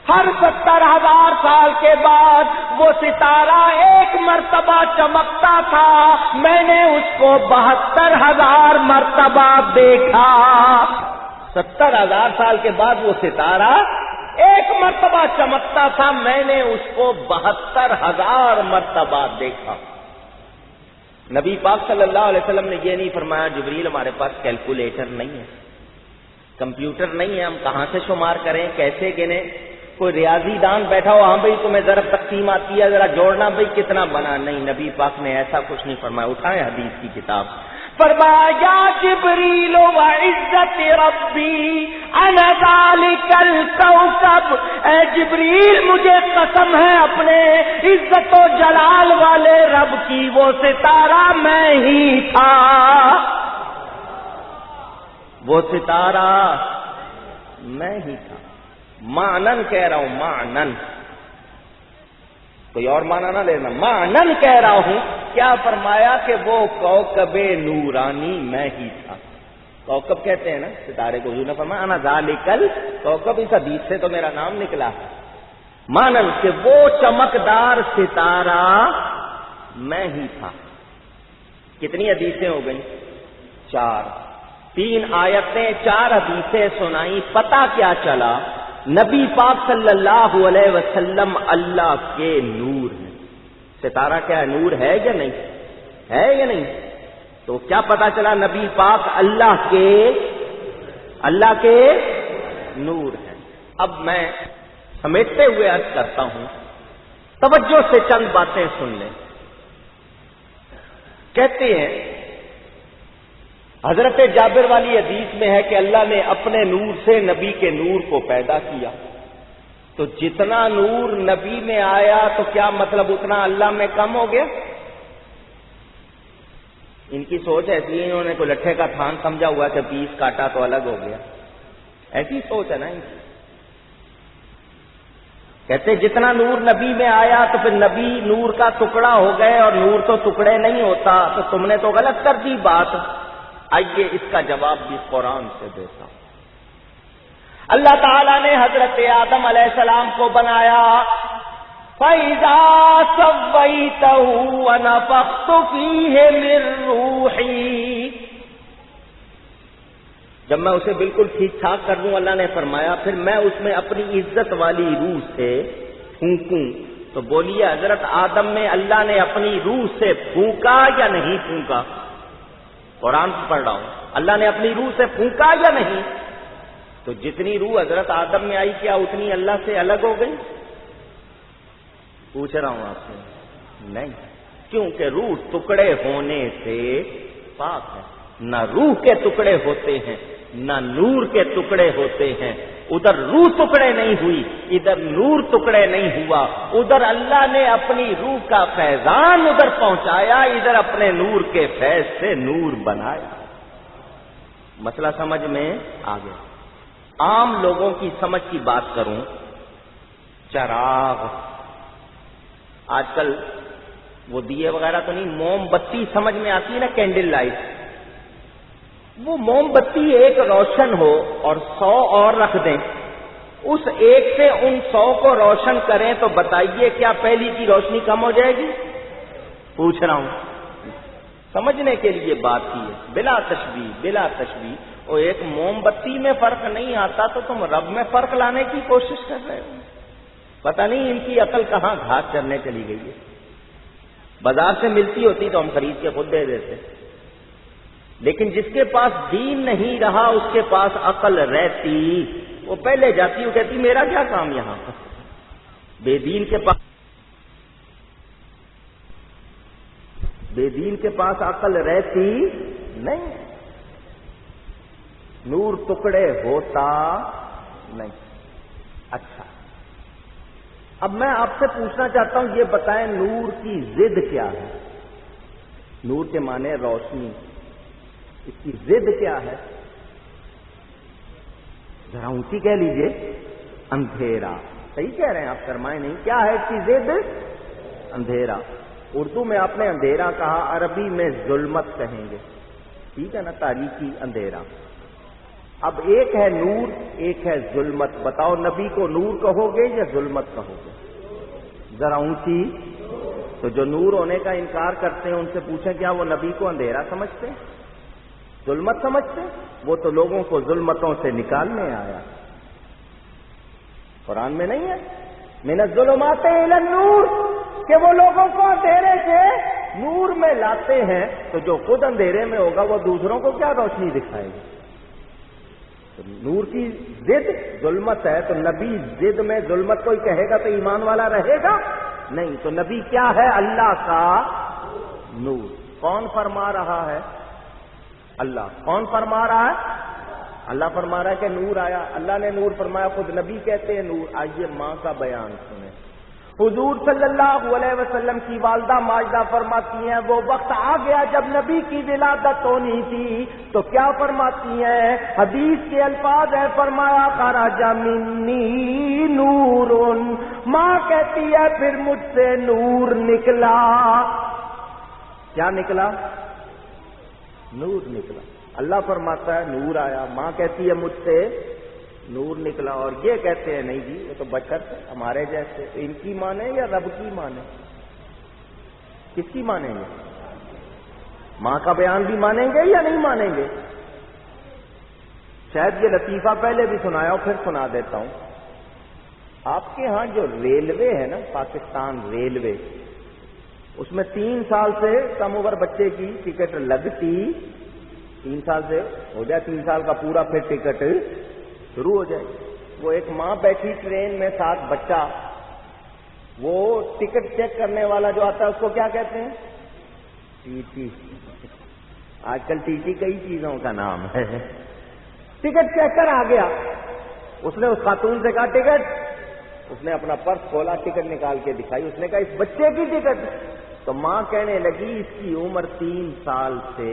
ہر 70,000 سال کے بعد وہ ستارہ ایک مرتبہ چمکتا تھا. میں نے اس کو 72,000 مرتبہ دیکھا. 70,000 سال کے بعد وہ ستارہ ایک مرتبہ چمکتا تھا. میں نے اس کو 72,000 مرتبہ دیکھا. نبی پاک صلی اللہ علیہ وسلم نے یہ نہیں فرمایا جبریل ہمارے پاس کیلکولیٹر نہیں ہے، کمپیوٹر نہیں ہے، ہم کہاں سے شمار کریں، کیسے گنیں. کوئی ریاضی دان بیٹھا ہو، ہاں بھائی تمہیں ضرب تقسیم آتی ہے، ذرا جوڑنا بھائی کتنا بنا. نہیں، نبی پاک نے ایسا کچھ نہیں فرمایا. اٹھائیں حدیث کی کتاب. فرمایا جبریل وعزت ربی انا ذالک الکوكب. اے جبریل مجھے قسم ہے اپنے عزت و جلال والے رب کی، وہ ستارہ میں ہی تھا. وہ ستارہ میں ہی تھا. معنن کہہ رہا ہوں، معنن، کوئی اور معنی نہ لینا. معنن کہہ رہا ہوں. کیا فرمایا کہ وہ کوكب نورانی میں ہی تھا. کوكب کہتے ہیں نا ستارے کو. حضور نے فرمایا انا ذالک الکوكب. اس حدیث سے تو میرا نام نکلا. معنن کہ وہ چمکدار ستارہ میں ہی تھا. کتنی حدیثیں ہو گئیں؟ 4. 3 آیتیں، 4 حدیثیں سنائی. پتہ کیا چلا؟ نبی پاک صلی اللہ علیہ وسلم اللہ کے نور ہیں. ستارہ کیا ہے؟ نور ہے یا نہیں؟ ہے یا نہیں؟ تو کیا پتا چلا؟ نبی پاک اللہ کے نور ہیں. اب میں سمیٹتے ہوئے عرض کرتا ہوں، توجہ سے چند باتیں سن لیں. کہتے ہیں حضرت جابر والی حدیث میں ہے کہ اللہ نے اپنے نور سے نبی کے نور کو پیدا کیا. تو جتنا نور نبی میں آیا تو کیا مطلب اتنا اللہ میں کم ہو گیا؟ ان کی سوچ ایسی ہے، انہوں نے کوئی لٹھے کا تھان سمجھا ہوا کہ پیس کاٹا تو الگ ہو گیا. ایسی سوچ ہے نا ان کی. کہتے جتنا نور نبی میں آیا تو پھر نبی نور کا ٹکڑا ہو گئے، اور نور تو ٹکڑے نہیں ہوتا. تو تم نے تو غلط کر دی بات. آئیے اس کا جواب بھی قرآن سے دیتا ہوں. اللہ تعالیٰ نے حضرت آدم علیہ السلام کو بنایا. فَإِذَا سَوَّيْتَهُ وَنَفَخْتُ فِيهِ مِن رُّوحِي. جب میں اسے بالکل ٹھیک ٹھاک کر دوں، اللہ نے فرمایا پھر میں اس میں اپنی عزت والی روح سے پھونکوں. تو بولیے حضرت آدم میں اللہ نے اپنی روح سے پھونکا یا نہیں پھونکا؟ قرآن پڑھ رہا ہوں. اللہ نے اپنی روح سے پھونکا یا نہیں؟ تو جتنی روح حضرت آدم میں آئی کیا اتنی اللہ سے الگ ہو گئی؟ پوچھ رہا ہوں آپ سے. نہیں، کیونکہ روح ٹکڑے ہونے سے پاک ہے. نہ روح کے ٹکڑے ہوتے ہیں نہ نور کے ٹکڑے ہوتے ہیں. ادھر روح ٹکڑے نہیں ہوئی، ادھر نور ٹکڑے نہیں ہوا. ادھر اللہ نے اپنی روح کا فیضان ادھر پہنچایا، ادھر اپنے نور کے فیض سے نور بنایا. مسئلہ سمجھ میں آ گیا. عام لوگوں کی سمجھ کی بات کروں، چراغ، آج کل وہ دیے وغیرہ تو نہیں، موم بتی سمجھ میں آتی ہے نا، کینڈل لائٹ. وہ موم بتی ایک روشن ہو اور 100 اور رکھ دیں، اس ایک سے ان 100 کو روشن کریں تو بتائیے کیا پہلی کی روشنی کم ہو جائے گی؟ پوچھ رہا ہوں، سمجھنے کے لیے بات کی ہے، بلا تشبیہ اور ایک موم بتی میں فرق نہیں آتا تو تم رب میں فرق لانے کی کوشش کر رہے ہو۔ پتہ نہیں ان کی عقل کہاں گھاس چرنے چلی گئی ہے۔ بازار سے ملتی ہوتی تو ہم خرید کے خود دے دیتے، لیکن جس کے پاس دین نہیں رہا اس کے پاس عقل رہتی، وہ پہلے جاتی، وہ کہتی میرا کیا کام یہاں پر۔ بے دین کے پاس عقل رہتی نہیں، نور ٹکڑے ہوتا نہیں۔ اچھا، اب میں آپ سے پوچھنا چاہتا ہوں، یہ بتائیں نور کی ضد کیا ہے؟ نور کے معنی روشنی، اس کی ضد کیا ہے؟ ذرا اونچی کہہ لیجئے، اندھیرا۔ صحیح کہہ رہے ہیں آپ، شرمائے نہیں، کیا ہے اس کی ضد؟ اندھیرا۔ اردو میں آپ نے اندھیرا کہا، عربی میں ظلمت کہیں گے، ٹھیک ہے نا، تاریکی، اندھیرا۔ اب ایک ہے نور، ایک ہے ظلمت، بتاؤ نبی کو نور کہو گے یا ظلمت کہو گے؟ ذرا اونچی۔ تو جو نور ہونے کا انکار کرتے ہیں ان سے پوچھیں کیا وہ نبی کو اندھیرا سمجھتے ہیں، ظلمت سمجھتے ہیں؟ وہ تو لوگوں کو ظلمتوں سے نکالنے آیا، قرآن میں نہیں ہے من الظلمات الی النور، کہ وہ لوگوں کو اندھیرے سے نور میں لاتے ہیں، تو جو خود اندھیرے میں ہوگا وہ دوسروں کو کیا روشنی دکھائے گا؟ تو نور کی ضد ظلمت ہے، تو نبی ضد میں ظلمت کوئی کہے گا تو ایمان والا رہے گا نہیں۔ تو نبی کیا ہے؟ اللہ کا نور۔ کون فرما رہا ہے؟ اللہ۔ کون فرما رہا ہے؟ اللہ فرما رہا ہے کہ نور آیا، اللہ نے نور فرمایا، خود نبی کہتے ہیں نور۔ آئیے ماں کا بیان سنیں۔ حضور صلی اللہ علیہ وسلم کی والدہ ماجدہ فرماتی ہیں وہ وقت آ گیا جب نبی کی ولادت ہونی تھی، تو کیا فرماتی ہیں؟ حدیث کے الفاظ ہیں، فرمایا خرج منی نور، ماں کہتی ہے پھر مجھ سے نور نکلا۔ کیا نکلا؟ نور نکلا۔ اللہ فرماتا ہے نور آیا، ماں کہتی ہے مجھ سے نور نکلا، اور یہ کہتے ہیں نہیں جی وہ تو بشر ہے ہمارے جیسے۔ تو ان کی مانے یا رب کی مانے؟ کس کی مانیں گے؟ ماں کا بیان بھی مانیں گے یا نہیں مانیں گے؟ شاید یہ لطیفہ پہلے بھی سنایا اور پھر سنا دیتا ہوں۔ آپ کے ہاں جو ریلوے ہے نا، پاکستان ریلوے، اس میں 3 سال سے کم عمر بچے کی ٹکٹ لگتی، 3 سال سے ہو جائے 3 سال کا پورا، پھر ٹکٹ شروع ہو جائے۔ وہ ایک ماں بیٹھی ٹرین میں ساتھ بچہ، وہ ٹکٹ چیک کرنے والا جو آتا ہے اس کو کیا کہتے ہیں؟ T T. آج کل ٹی ٹی کئی چیزوں کا نام ہے۔ ٹکٹ چیک کر آ گیا، اس نے اس خاتون سے کہا ٹکٹ، اس نے اپنا پرس کھولا، ٹکٹ نکال کے دکھائی، اس نے کہا اس بچے کی ٹکٹ، تو ماں کہنے لگی اس کی عمر 3 سال سے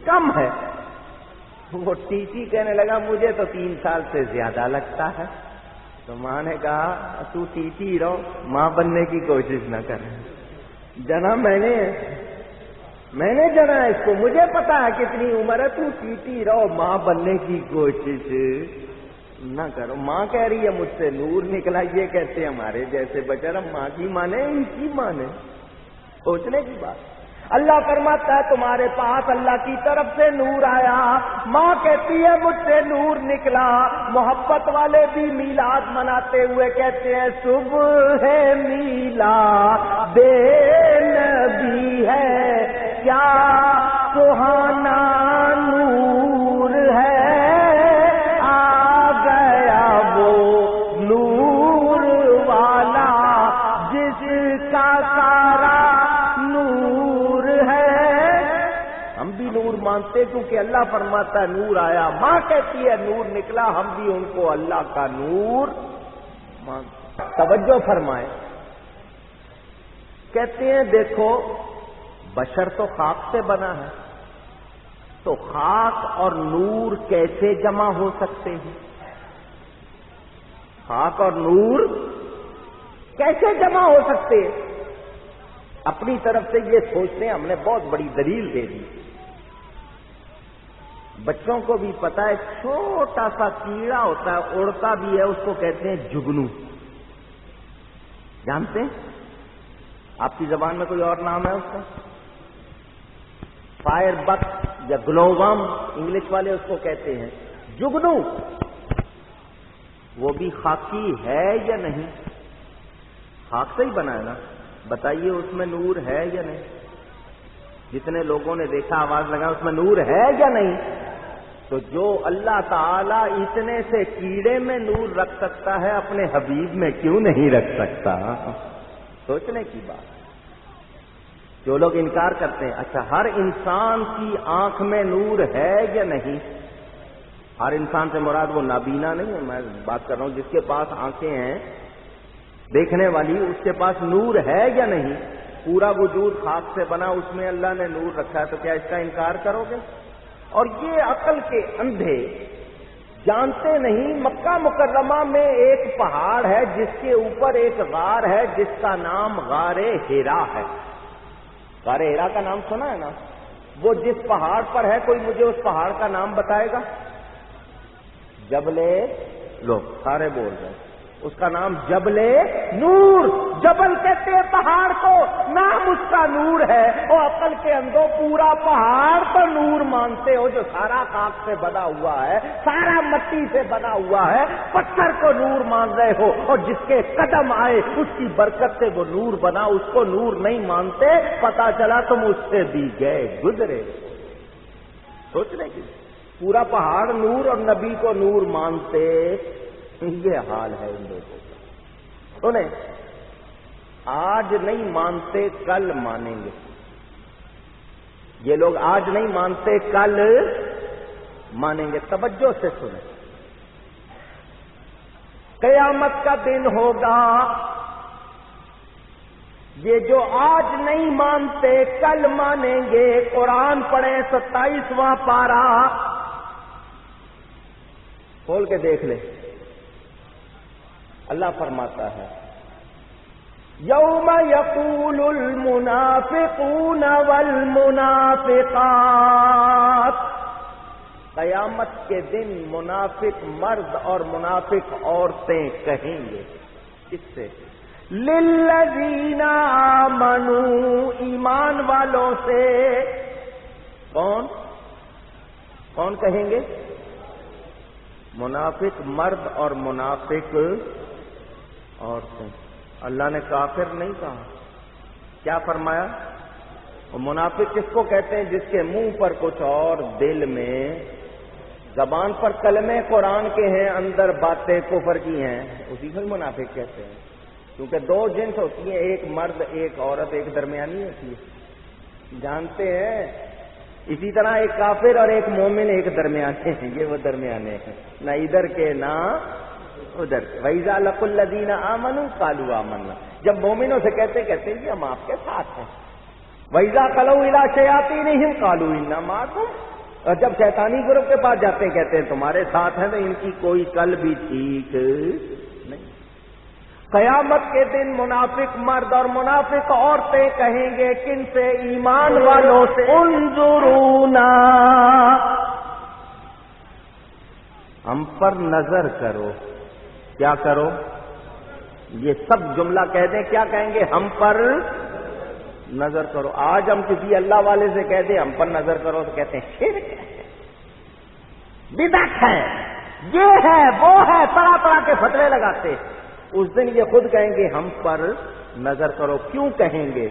کم ہے۔ وہ ٹی ٹی کہنے لگا مجھے تو 3 سال سے زیادہ لگتا ہے۔ تو ماں نے کہا تو ٹی ٹی رہو، ماں بننے کی کوشش نہ کر۔ جنا میں نے جنا اس کو، مجھے پتا ہے کتنی عمر ہے، تو ٹی ٹی رہو، ماں بننے کی کوشش نہ کرو۔ ماں کہہ رہی ہے مجھ سے نور نکلا، یہ کہتے ہیں ہمارے جیسے بچر ہم ماں کی مانے ان کی مانے، سوچنے کی بات۔ اللہ فرماتا ہے تمہارے پاس اللہ کی طرف سے نور آیا، ماں کہتی ہے مجھ سے نور نکلا۔ محبت والے بھی میلاد مناتے ہوئے کہتے ہیں صبح ہے میلاد نبی ہے، کیا سہانا نور ہے، آ گیا وہ نور والا جس کا سارا نور ہے۔ ہم بھی نور مانتے کیونکہ اللہ فرماتا ہے نور آیا، ماں کہتی ہے نور نکلا، ہم بھی ان کو اللہ کا نور مانتے۔ توجہ فرمائیں، کہتے ہیں دیکھو بشر تو خاک سے بنا ہے، تو خاک اور نور کیسے جمع ہو سکتے ہیں؟ خاک اور نور کیسے جمع ہو سکتے ہیں؟ اپنی طرف سے یہ سوچتے ہیں، ہم نے بہت بڑی دلیل دے دی۔ بچوں کو بھی پتا ہے، چھوٹا سا کیڑا ہوتا ہے، اڑتا بھی ہے، اس کو کہتے ہیں جگنو. جانتے ہیں؟ آپ کی زبان میں کوئی اور نام ہے اس کا؟ فائر بک یا گلوورم انگلش والے اس کو کہتے ہیں جگنو. وہ بھی خاکی ہے یا نہیں؟ خاک سے ہی بنا ہے نا. بتائیے اس میں نور ہے یا نہیں؟ جتنے لوگوں نے دیکھا آواز لگا، اس میں نور ہے یا نہیں؟ تو جو اللہ تعالیٰ اتنے سے کیڑے میں نور رکھ سکتا ہے، اپنے حبیب میں کیوں نہیں رکھ سکتا؟ سوچنے کی بات. جو لوگ انکار کرتے ہیں، اچھا ہر انسان کی آنکھ میں نور ہے یا نہیں؟ ہر انسان سے مراد وہ نابینا نہیں ہے، میں بات کر رہا ہوں جس کے پاس آنکھیں ہیں دیکھنے والی، اس کے پاس نور ہے یا نہیں؟ پورا وجود خاک سے بنا، اس میں اللہ نے نور رکھا ہے، تو کیا اس کا انکار کرو گے؟ اور یہ عقل کے اندھے جانتے نہیں، مکہ مکرمہ میں ایک پہاڑ ہے جس کے اوپر ایک غار ہے جس کا نام غار ہرا ہے. غار ہرا کا نام سنا ہے نا؟ وہ جس پہاڑ پر ہے، کوئی مجھے اس پہاڑ کا نام بتائے گا؟ جبل، لوگ سارے بول رہے ہیں، اس کا نام جبل نور. جبل کہتے ہیں پہاڑ کو، نام اس کا نور ہے. اور عقل کے اندر پورا پہاڑ تو نور مانتے ہو، جو سارا خاک سے بنا ہوا ہے، سارا مٹی سے بنا ہوا ہے، پتھر کو نور مان رہے ہو، اور جس کے قدم آئے اس کی برکت سے وہ نور بنا، اس کو نور نہیں مانتے. پتا چلا تم اس سے بھی گئے گزرے. سوچنے کی، پورا پہاڑ نور اور نبی کو نور مانتے. یہ حال ہے ان لوگوں کا. انہیں آج نہیں مانتے، کل مانیں گے. یہ لوگ آج نہیں مانتے، کل مانیں گے. توجہ سے سنیں، قیامت کا دن ہوگا. یہ جو آج نہیں مانتے کل مانیں گے. قرآن پڑھیں 27واں پارہ، کھول کے دیکھ لیں. اللہ فرماتا ہے یوم یقول المنافقون والمنافقات، قیامت کے دن منافق مرد اور منافق عورتیں کہیں گے. کس سے؟ للذین آمنوا، ایمان والوں سے. کون کون کہیں گے؟ منافق مرد اور منافق عورتیں. اللہ نے کافر نہیں کہا. کیا فرمایا؟ منافق کس کو کہتے ہیں؟ جس کے منہ پر کچھ اور، دل میں، زبان پر کلمے قرآن کے ہیں، اندر باتیں کفر کی ہیں، اسی کو منافق کہتے ہیں. کیونکہ دو جنس ہوتی ہیں، ایک مرد ایک عورت، ایک درمیانی ہوتی ہے. جانتے ہیں؟ اسی طرح ایک کافر اور ایک مومن ایک درمیانے ہیں. یہ وہ درمیانے ہیں، نہ ادھر کے نہ ادھر کے. وَإِذَا لَقُوا الَّذِينَ آمَنُوا قَالُوا آمَنَّا، جب مومنوں سے کہتے ہیں ہم آپ کے ساتھ ہیں. وَإِذَا خَلَوْا إِلَىٰ شَيَاطِينِهِمْ قَالُوا إِنَّا مَعَكُمْ، اور جب شیطانی گروہ کے پاس جاتے ہیں کہتے ہیں تمہارے ساتھ ہیں. تو ان کی کوئی کل بھی ٹھیک نہیں. قیامت کے دن منافق مرد اور منافق عورتیں کہیں گے کن سے؟ ایمان والوں سے. انظرونا، ہم پر نظر کرو. کیا کرو؟ یہ سب جملہ کہہ دیں. کیا کہیں گے؟ ہم پر نظر کرو. آج ہم کسی اللہ والے سے کہہ دیں ہم پر نظر کرو تو کہتے ہیں شرک ہے، بدعت ہے، یہ ہے وہ ہے، طرح طرح کے فتوے لگاتے. اس دن یہ خود کہیں گے ہم پر نظر کرو. کیوں کہیں گے؟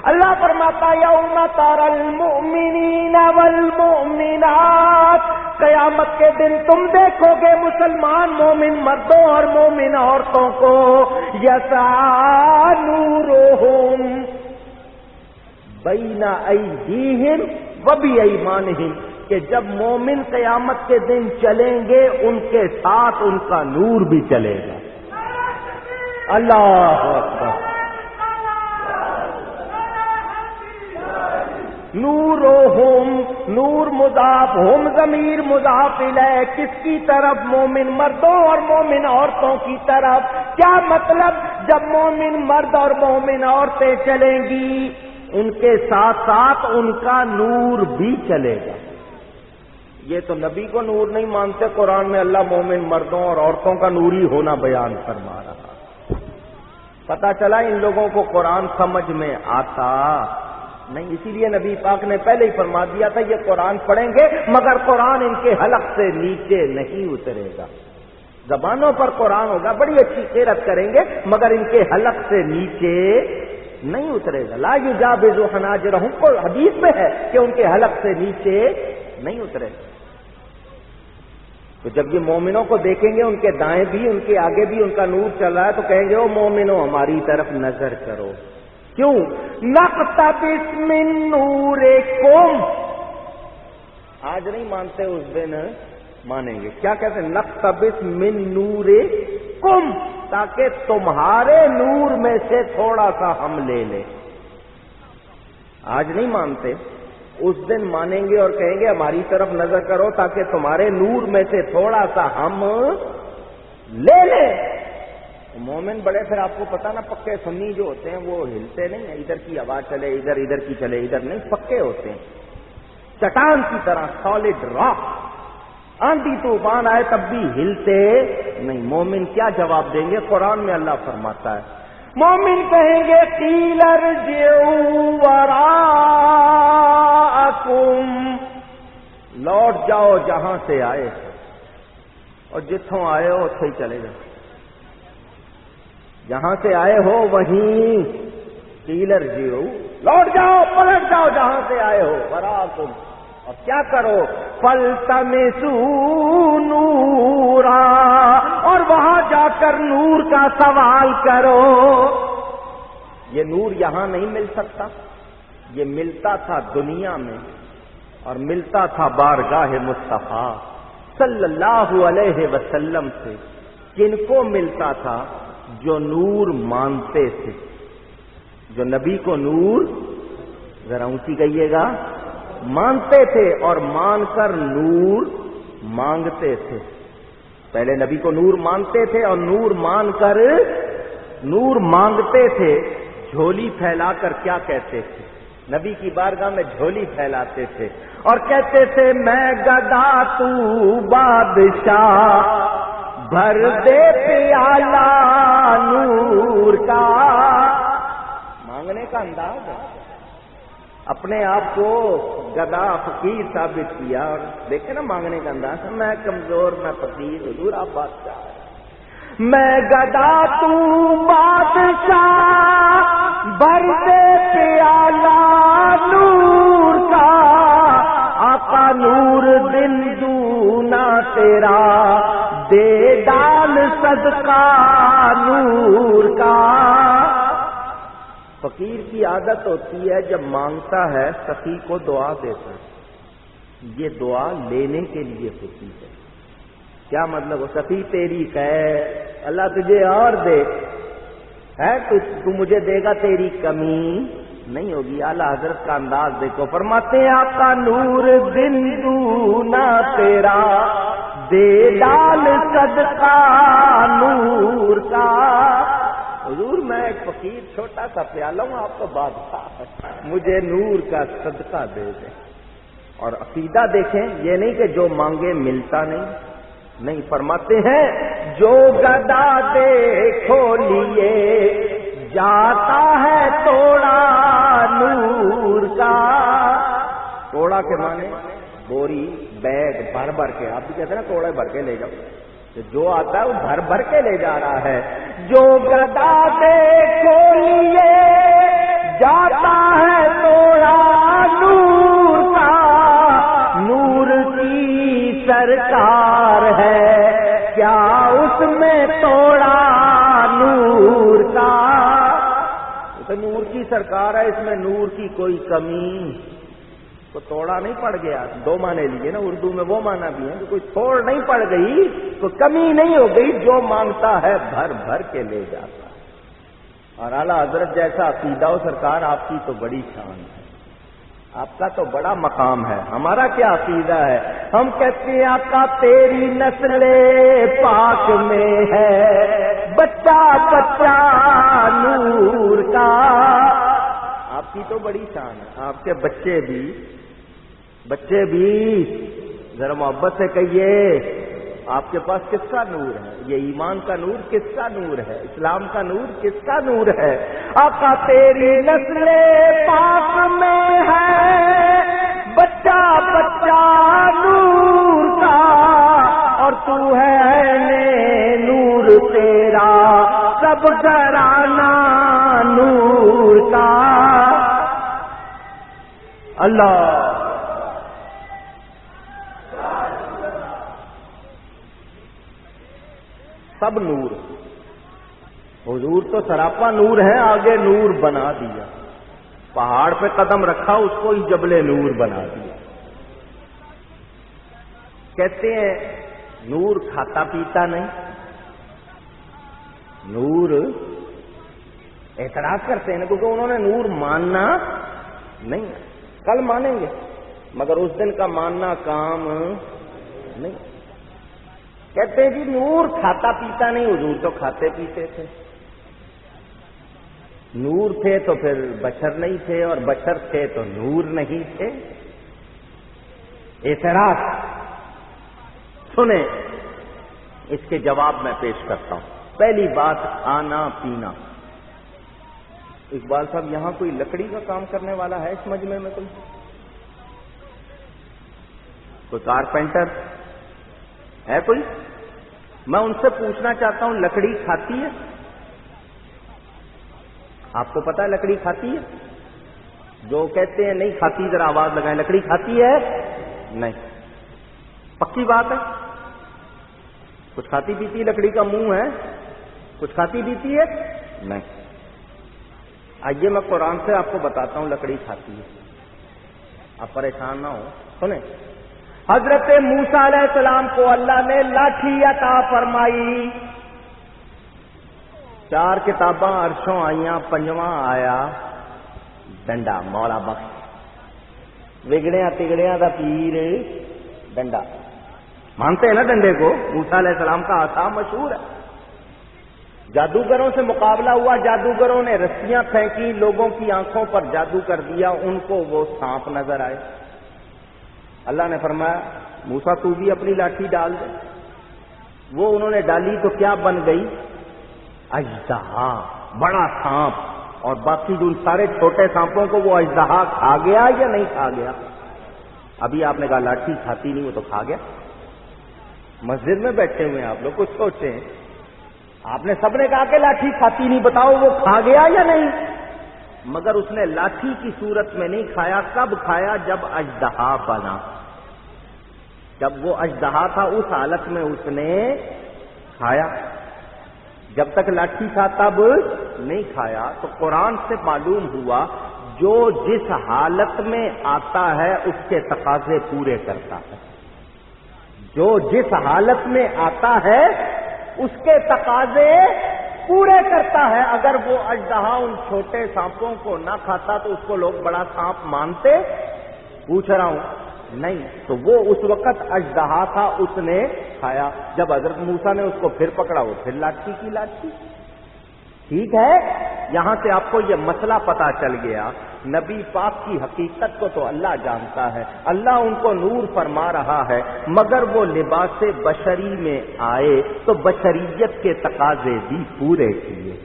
اللہ فرماتا یوم تری المؤمنین والمؤمنات، قیامت کے دن تم دیکھو گے مسلمان مومن مردوں اور مومن عورتوں کو. یسعی نورہم بین ایدیہم وبایمانہم، کہ جب مومن قیامت کے دن چلیں گے ان کے ساتھ ان کا نور بھی چلے گا. اللہ اکبر. نورہم، نور مضاف، ہم ضمیر مضاف الیہ، کس کی طرف؟ مومن مردوں اور مومن عورتوں کی طرف. کیا مطلب؟ جب مومن مرد اور مومن عورتیں چلیں گی ان کے ساتھ ساتھ ان کا نور بھی چلے گا. یہ تو نبی کو نور نہیں مانتے، قرآن میں اللہ مومن مردوں اور عورتوں کا نوری ہونا بیان فرما رہا۔ پتہ چلا ان لوگوں کو قرآن سمجھ میں آتا نہیں، اسی لیے نبی پاک نے پہلے ہی فرما دیا تھا یہ قرآن پڑھیں گے مگر قرآن ان کے حلق سے نیچے نہیں اترے گا۔ زبانوں پر قرآن ہوگا، بڑی اچھی قرأت کریں گے مگر ان کے حلق سے نیچے نہیں اترے گا۔ لا یجاوز حناجرہم، حدیث میں ہے کہ ان کے حلق سے نیچے نہیں اترے گا۔ تو جب یہ مومنوں کو دیکھیں گے ان کے دائیں بھی ان کے آگے بھی ان کا نور چل رہا ہے تو کہیں گے او مومنوں ہماری طرف نظر کرو۔ کیوں؟ نقتبس من نورکم، آج نہیں مانتے اس دن مانیں گے۔ کیا کہتے ہیں؟ نقتبس من نورکم، تاکہ تمہارے نور میں سے تھوڑا سا ہم لے لیں۔ آج نہیں مانتے، اس دن مانیں گے اور کہیں گے ہماری طرف نظر کرو تاکہ تمہارے نور میں سے تھوڑا سا ہم لے لیں۔ مومن بڑے پھر آپ کو پتا نا، پکے سنی جو ہوتے ہیں وہ ہلتے نہیں ہیں، ادھر کی آواز چلے ادھر، ادھر کی چلے ادھر، نہیں، پکے ہوتے ہیں چٹان کی طرح، سالڈ راک، آندھی طوفان آئے تب بھی ہلتے نہیں۔ مومن کیا جواب دیں گے؟ قرآن میں اللہ فرماتا ہے مومن کہیں گے قیل ارجعوا وراءکم، لوٹ جاؤ جہاں سے آئے اور جتھوں آئے ہو اتھے ہی چلے جاؤ، جہاں سے آئے ہو وہیں قیل ارجعوا، لوٹ جاؤ پلٹ جاؤ جہاں سے آئے ہو، وراءکم، اور کیا کرو؟ فَالْتَمِسُوا نُورًا، اور وہاں جا کر نور کا سوال کرو۔ یہ نور یہاں نہیں مل سکتا، یہ ملتا تھا دنیا میں اور ملتا تھا بارگاہ مصطفیٰ صلی اللہ علیہ وسلم سے۔ کن کو ملتا تھا؟ جو نور مانتے تھے، جو نبی کو نور، ذرا اونچی کہیے گا، مانتے تھے اور مان کر نور مانگتے تھے۔ پہلے نبی کو نور مانتے تھے اور نور مان کر نور مانگتے تھے۔ جھولی پھیلا کر کیا کہتے تھے؟ نبی کی بارگاہ میں جھولی پھیلاتے تھے اور کہتے تھے میں گدا تو بادشاہ، بھر دے پیالہ نور کا۔ مانگنے کا انداز ہے، اپنے آپ کو گدا فقیر ثابت کیا، اور دیکھیں نا مانگنے کا انداز، میں کمزور میں فقیر، حضور آپ بادشاہ، میں گدا تو بادشاہ، بھر دے پیالہ نور کا، آقا نور دن دونا تیرا، دے ڈال صدقہ نور کا۔ فقیر کی عادت ہوتی ہے جب مانگتا ہے سخی کو دعا دیتا ہے، یہ دعا لینے کے لیے ہوتی ہے۔ کیا مطلب؟ سخی تیری خیر، اللہ تجھے اور دے، ہے تو مجھے دے گا، تیری کمی نہیں ہوگی۔ اعلیٰ حضرت کا انداز دیکھو، فرماتے ہیں آقا نور دن دونا تیرا، دے ڈال صدقہ نور کا۔ حضور میں ایک فقیر چھوٹا سا پیالہ ہوں، آپ تو بادشاہ، مجھے نور کا صدقہ دے دیں۔ اور عقیدہ دیکھیں، یہ نہیں کہ جو مانگے ملتا نہیں، فرماتے ہیں جو گدا دیکھو لیے جاتا ہے توڑا نور کا۔ توڑا کے معنی بوری، بیگ بھر بھر کے، آپ بھی کہتے ہیں نا توڑے بھر کے لے جاؤ، جو آتا ہے وہ بھر بھر کے لے جا رہا ہے۔ جو گدا دیکھو لیے جاتا ہے توڑا نور کا، نور کی سرکار ہے کیا اس میں توڑا نور کا۔ تو نور کی سرکار ہے، اس میں نور کی کوئی کمی تو توڑا نہیں پڑ گیا۔ دو معنی لیجیے نا، اردو میں وہ معنی بھی ہے کہ کوئی توڑ نہیں پڑ گئی، تو کمی نہیں ہو گئی، جو مانگتا ہے بھر بھر کے لے جاتا ہے۔ اور اعلیٰ حضرت جیسا عقیدہ ہو سرکار، آپ کی تو بڑی شان ہے، آپ کا تو بڑا مقام ہے۔ ہمارا کیا عقیدہ ہے؟ ہم کہتے ہیں آقا تیری نسل پاک میں ہے بچہ بچہ نور کا۔ آپ کی تو بڑی شان ہے، آپ کے بچے بھی ذرا محبت سے کہیے آپ کے پاس کس کا نور ہے؟ یہ ایمان کا نور کس کا نور ہے؟ اسلام کا نور کس کا نور ہے؟ آقا تیری نسل پاک میں ہے بچہ بچہ نور کا، اور تو ہے نور تیرا سب گھرانہ نور کا۔ اللہ سب نور، حضور تو سراپا نور ہے، آگے نور بنا دیا، پہاڑ پہ قدم رکھا اس کو ہی جبل نور بنا دیا۔ کہتے ہیں نور کھاتا پیتا نہیں، نور اعتراض کرتے ہیں کیونکہ انہوں نے نور ماننا نہیں، کل مانیں گے مگر اس دن کا ماننا کام نہیں۔ کہتے ہیں جی نور کھاتا پیتا نہیں، حضور تو کھاتے پیتے تھے، نور تھے تو پھر بشر نہیں تھے، اور بشر تھے تو نور نہیں تھے۔ اعتراض سنیں، اس کے جواب میں پیش کرتا ہوں۔ پہلی بات کھانا پینا۔ اقبال صاحب یہاں کوئی لکڑی کا کام کرنے والا ہے اس مجمع میں؟ کوئی کارپینٹر ہے کوئی؟ میں ان سے پوچھنا چاہتا ہوں لکڑی کھاتی ہے؟ آپ کو پتا ہے لکڑی کھاتی ہے؟ جو کہتے ہیں نہیں کھاتی ذرا آواز لگائیں، لکڑی کھاتی ہے؟ نہیں، پکی بات ہے۔ کچھ کھاتی پیتی لکڑی کا منہ ہے، کچھ کھاتی پیتی ہے نہیں۔ آئیے میں قرآن سے آپ کو بتاتا ہوں لکڑی کھاتی ہے، آپ پریشان نہ ہو، سنیں۔ حضرت موسیٰ علیہ السلام کو اللہ نے لاٹھی عطا فرمائی، 4 کتاباں عرشوں آئیاں، 5واں آیا ڈنڈا، مولا بخش وگڑیاں تگڑیاں دا پیر ڈنڈا۔ مانتے ہیں نا ڈنڈے کو؟ موسیٰ علیہ السلام کا عصا مشہور ہے۔ جادوگروں سے مقابلہ ہوا، جادوگروں نے رسیاں پھینکی، لوگوں کی آنکھوں پر جادو کر دیا، ان کو وہ سانپ نظر آئے۔ اللہ نے فرمایا موسیٰ تو بھی اپنی لاٹھی ڈال دے۔ وہ انہوں نے ڈالی تو کیا بن گئی؟ اژدہا، بڑا سانپ، اور باقی جو سارے چھوٹے سانپوں کو وہ اژدہا کھا گیا یا نہیں کھا گیا؟ ابھی آپ نے کہا لاٹھی کھاتی نہیں، وہ تو کھا گیا۔ مسجد میں بیٹھے ہوئے ہیں آپ لوگ، کچھ سوچیں، آپ نے سب نے کہا کہ لاٹھی کھاتی نہیں، بتاؤ وہ کھا گیا یا نہیں؟ مگر اس نے لاٹھی کی صورت میں نہیں کھایا، کب کھایا؟ جب اژدہا بنا، جب وہ اژدہا تھا اس حالت میں اس نے کھایا، جب تک لاٹھی تھا تب نہیں کھایا۔ تو قرآن سے معلوم ہوا جو جس حالت میں آتا ہے اس کے تقاضے پورے کرتا ہے، جو جس حالت میں آتا ہے اس کے تقاضے پورے کرتا ہے۔ اگر وہ اژدہا ان چھوٹے سانپوں کو نہ کھاتا تو اس کو لوگ بڑا سانپ مانتے؟ پوچھ رہا ہوں، نہیں۔ تو وہ اس وقت اژدہا تھا، اس نے کھایا۔ جب حضرت موسیٰ نے اس کو پھر پکڑا، وہ پھر لاٹھی کی لاٹھی۔ ٹھیک ہے، یہاں سے آپ کو یہ مسئلہ پتا چل گیا۔ نبی پاک کی حقیقت کو تو اللہ جانتا ہے، اللہ ان کو نور فرما رہا ہے، مگر وہ لباس بشری میں آئے تو بشریت کے تقاضے بھی پورے کیے۔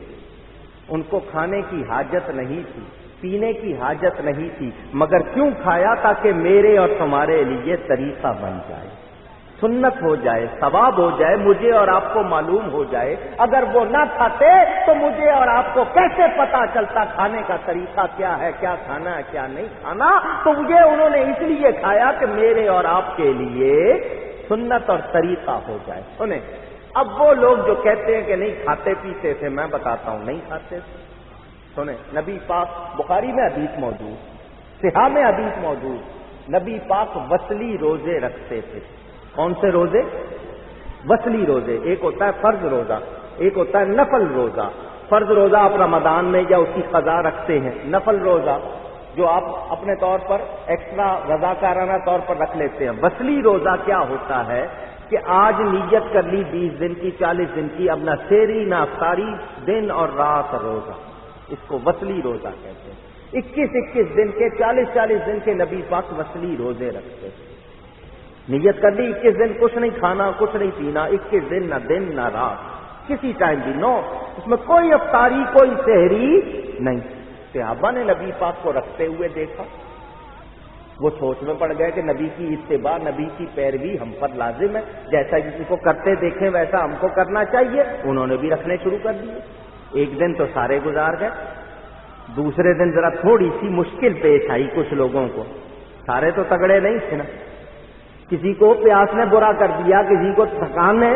ان کو کھانے کی حاجت نہیں تھی، پینے کی حاجت نہیں تھی، مگر کیوں کھایا؟ تاکہ میرے اور تمہارے لیے طریقہ بن جائے، سنت ہو جائے، ثواب ہو جائے، مجھے اور آپ کو معلوم ہو جائے۔ اگر وہ نہ کھاتے تو مجھے اور آپ کو کیسے پتا چلتا کھانے کا طریقہ کیا ہے، کیا کھانا ہے کیا نہیں کھانا؟ تو یہ انہوں نے اس لیے کھایا کہ میرے اور آپ کے لیے سنت اور طریقہ ہو جائے۔ سنیں، اب وہ لوگ جو کہتے ہیں کہ نہیں کھاتے پیتے تھے، میں بتاتا ہوں نہیں کھاتے تھے۔ سنیں، نبی پاک، بخاری میں حدیث موجود، صحیح میں حدیث موجود، نبی پاک وصلی روزے رکھتے تھے۔ کون سے روزے؟ وصلی روزے۔ ایک ہوتا ہے فرض روزہ، ایک ہوتا ہے نفل روزہ۔ فرض روزہ آپ رمضان میں یا اس کی قضا رکھتے ہیں، نفل روزہ جو آپ اپنے طور پر ایکسٹرا رضاکارانہ طور پر رکھ لیتے ہیں۔ وصلی روزہ کیا ہوتا ہے کہ آج نیت کر لی 20 دن کی، 40 دن کی، اب نہ سحری نہ افطاری، دن اور رات روزہ، اس کو وصلی روزہ کہتے ہیں۔ 21 دن کے، 40 دن کے نبی پاک وصلی روزے رکھتے ہیں۔ نیت کر لی 21 دن کچھ نہیں کھانا کچھ نہیں پینا، 21 دن نہ دن نہ رات، کسی ٹائم بھی نو، اس میں کوئی افطاری کوئی سحری نہیں۔ صحابہ نے نبی پاک کو رکھتے ہوئے دیکھا، وہ سوچ میں پڑ گئے کہ نبی کی اتباع، نبی کی پیروی ہم پر لازم ہے، جیسا کسی کو کرتے دیکھیں ویسا ہم کو کرنا چاہیے۔ انہوں نے بھی رکھنے شروع کر دیے۔ ایک دن تو سارے گزار گئے، دوسرے دن ذرا تھوڑی سی مشکل پیش آئی کچھ لوگوں کو، سارے تو تگڑے نہیں تھے نا، کسی کو پیاس نے برا کر دیا، کسی کو تھکان نے،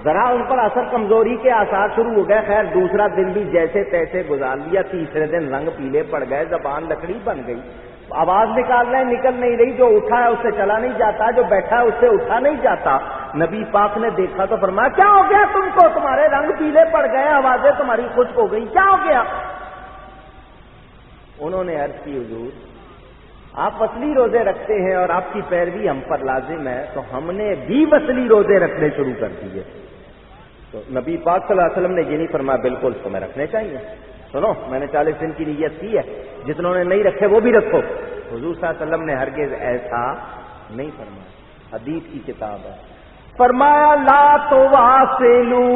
ذرا ان پر اثر کمزوری کے آثار شروع ہو گئے۔ خیر دوسرا دن بھی جیسے تیسے گزار لیا، تیسرے دن رنگ پیلے پڑ گئے، زبان لکڑی بن گئی، آواز نکال رہے نکل نہیں رہی، جو اٹھا ہے اس سے چلا نہیں جاتا، جو بیٹھا ہے اس سے اٹھا نہیں جاتا۔ نبی پاک نے دیکھا تو فرمایا کیا ہو گیا تم کو، تمہارے رنگ پیلے پڑ گئے، آوازیں تمہاری خشک ہو گئی، کیا ہو گیا؟ انہوں نے عرض کی حضور آپ وصلی روزے رکھتے ہیں اور آپ کی پیروی ہم پر لازم ہے، تو ہم نے بھی وصلی روزے رکھنے شروع کر دیے۔ تو نبی پاک صلی اللہ علیہ وسلم نے یہ نہیں فرمایا بالکل تمہیں رکھنے چاہیے، سنو میں نے 40 دن کی نیت کی ہے، جتنوں نے نہیں رکھے وہ بھی رکھو۔ حضور صلی اللہ علیہ وسلم نے ہرگز ایسا نہیں فرمایا۔ حدیث کی کتاب ہے، فرمایا لا تواصلو،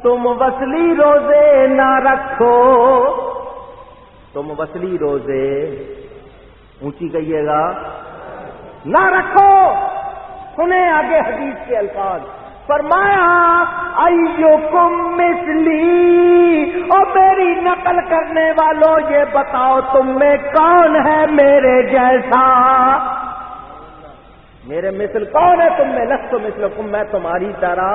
تم وصلی روزے نہ رکھو، تم وصلی روزے اونچی کہیے گا نہ رکھو۔ سنیں آگے حدیث کے الفاظ، فرمایا ایوکم مثلی، اور میری نقل کرنے والوں یہ بتاؤ تم میں کون ہے میرے جیسا، میرے مثل کون ہے تم میں؟ لست مثلکم، میں تمہاری طرح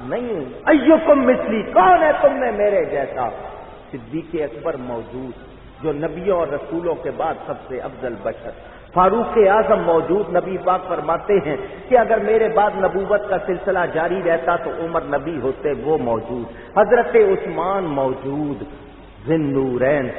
نہیں ہوں۔ ایوکم مثلی، کون ہے تم میں میرے جیسا؟ صدیق اکبر موجود، جو نبیوں اور رسولوں کے بعد سب سے افضل بشر، فاروق اعظم موجود، نبی پاک فرماتے ہیں کہ اگر میرے بعد نبوت کا سلسلہ جاری رہتا تو عمر نبی ہوتے، وہ موجود، حضرت عثمان موجود، ذی النورین،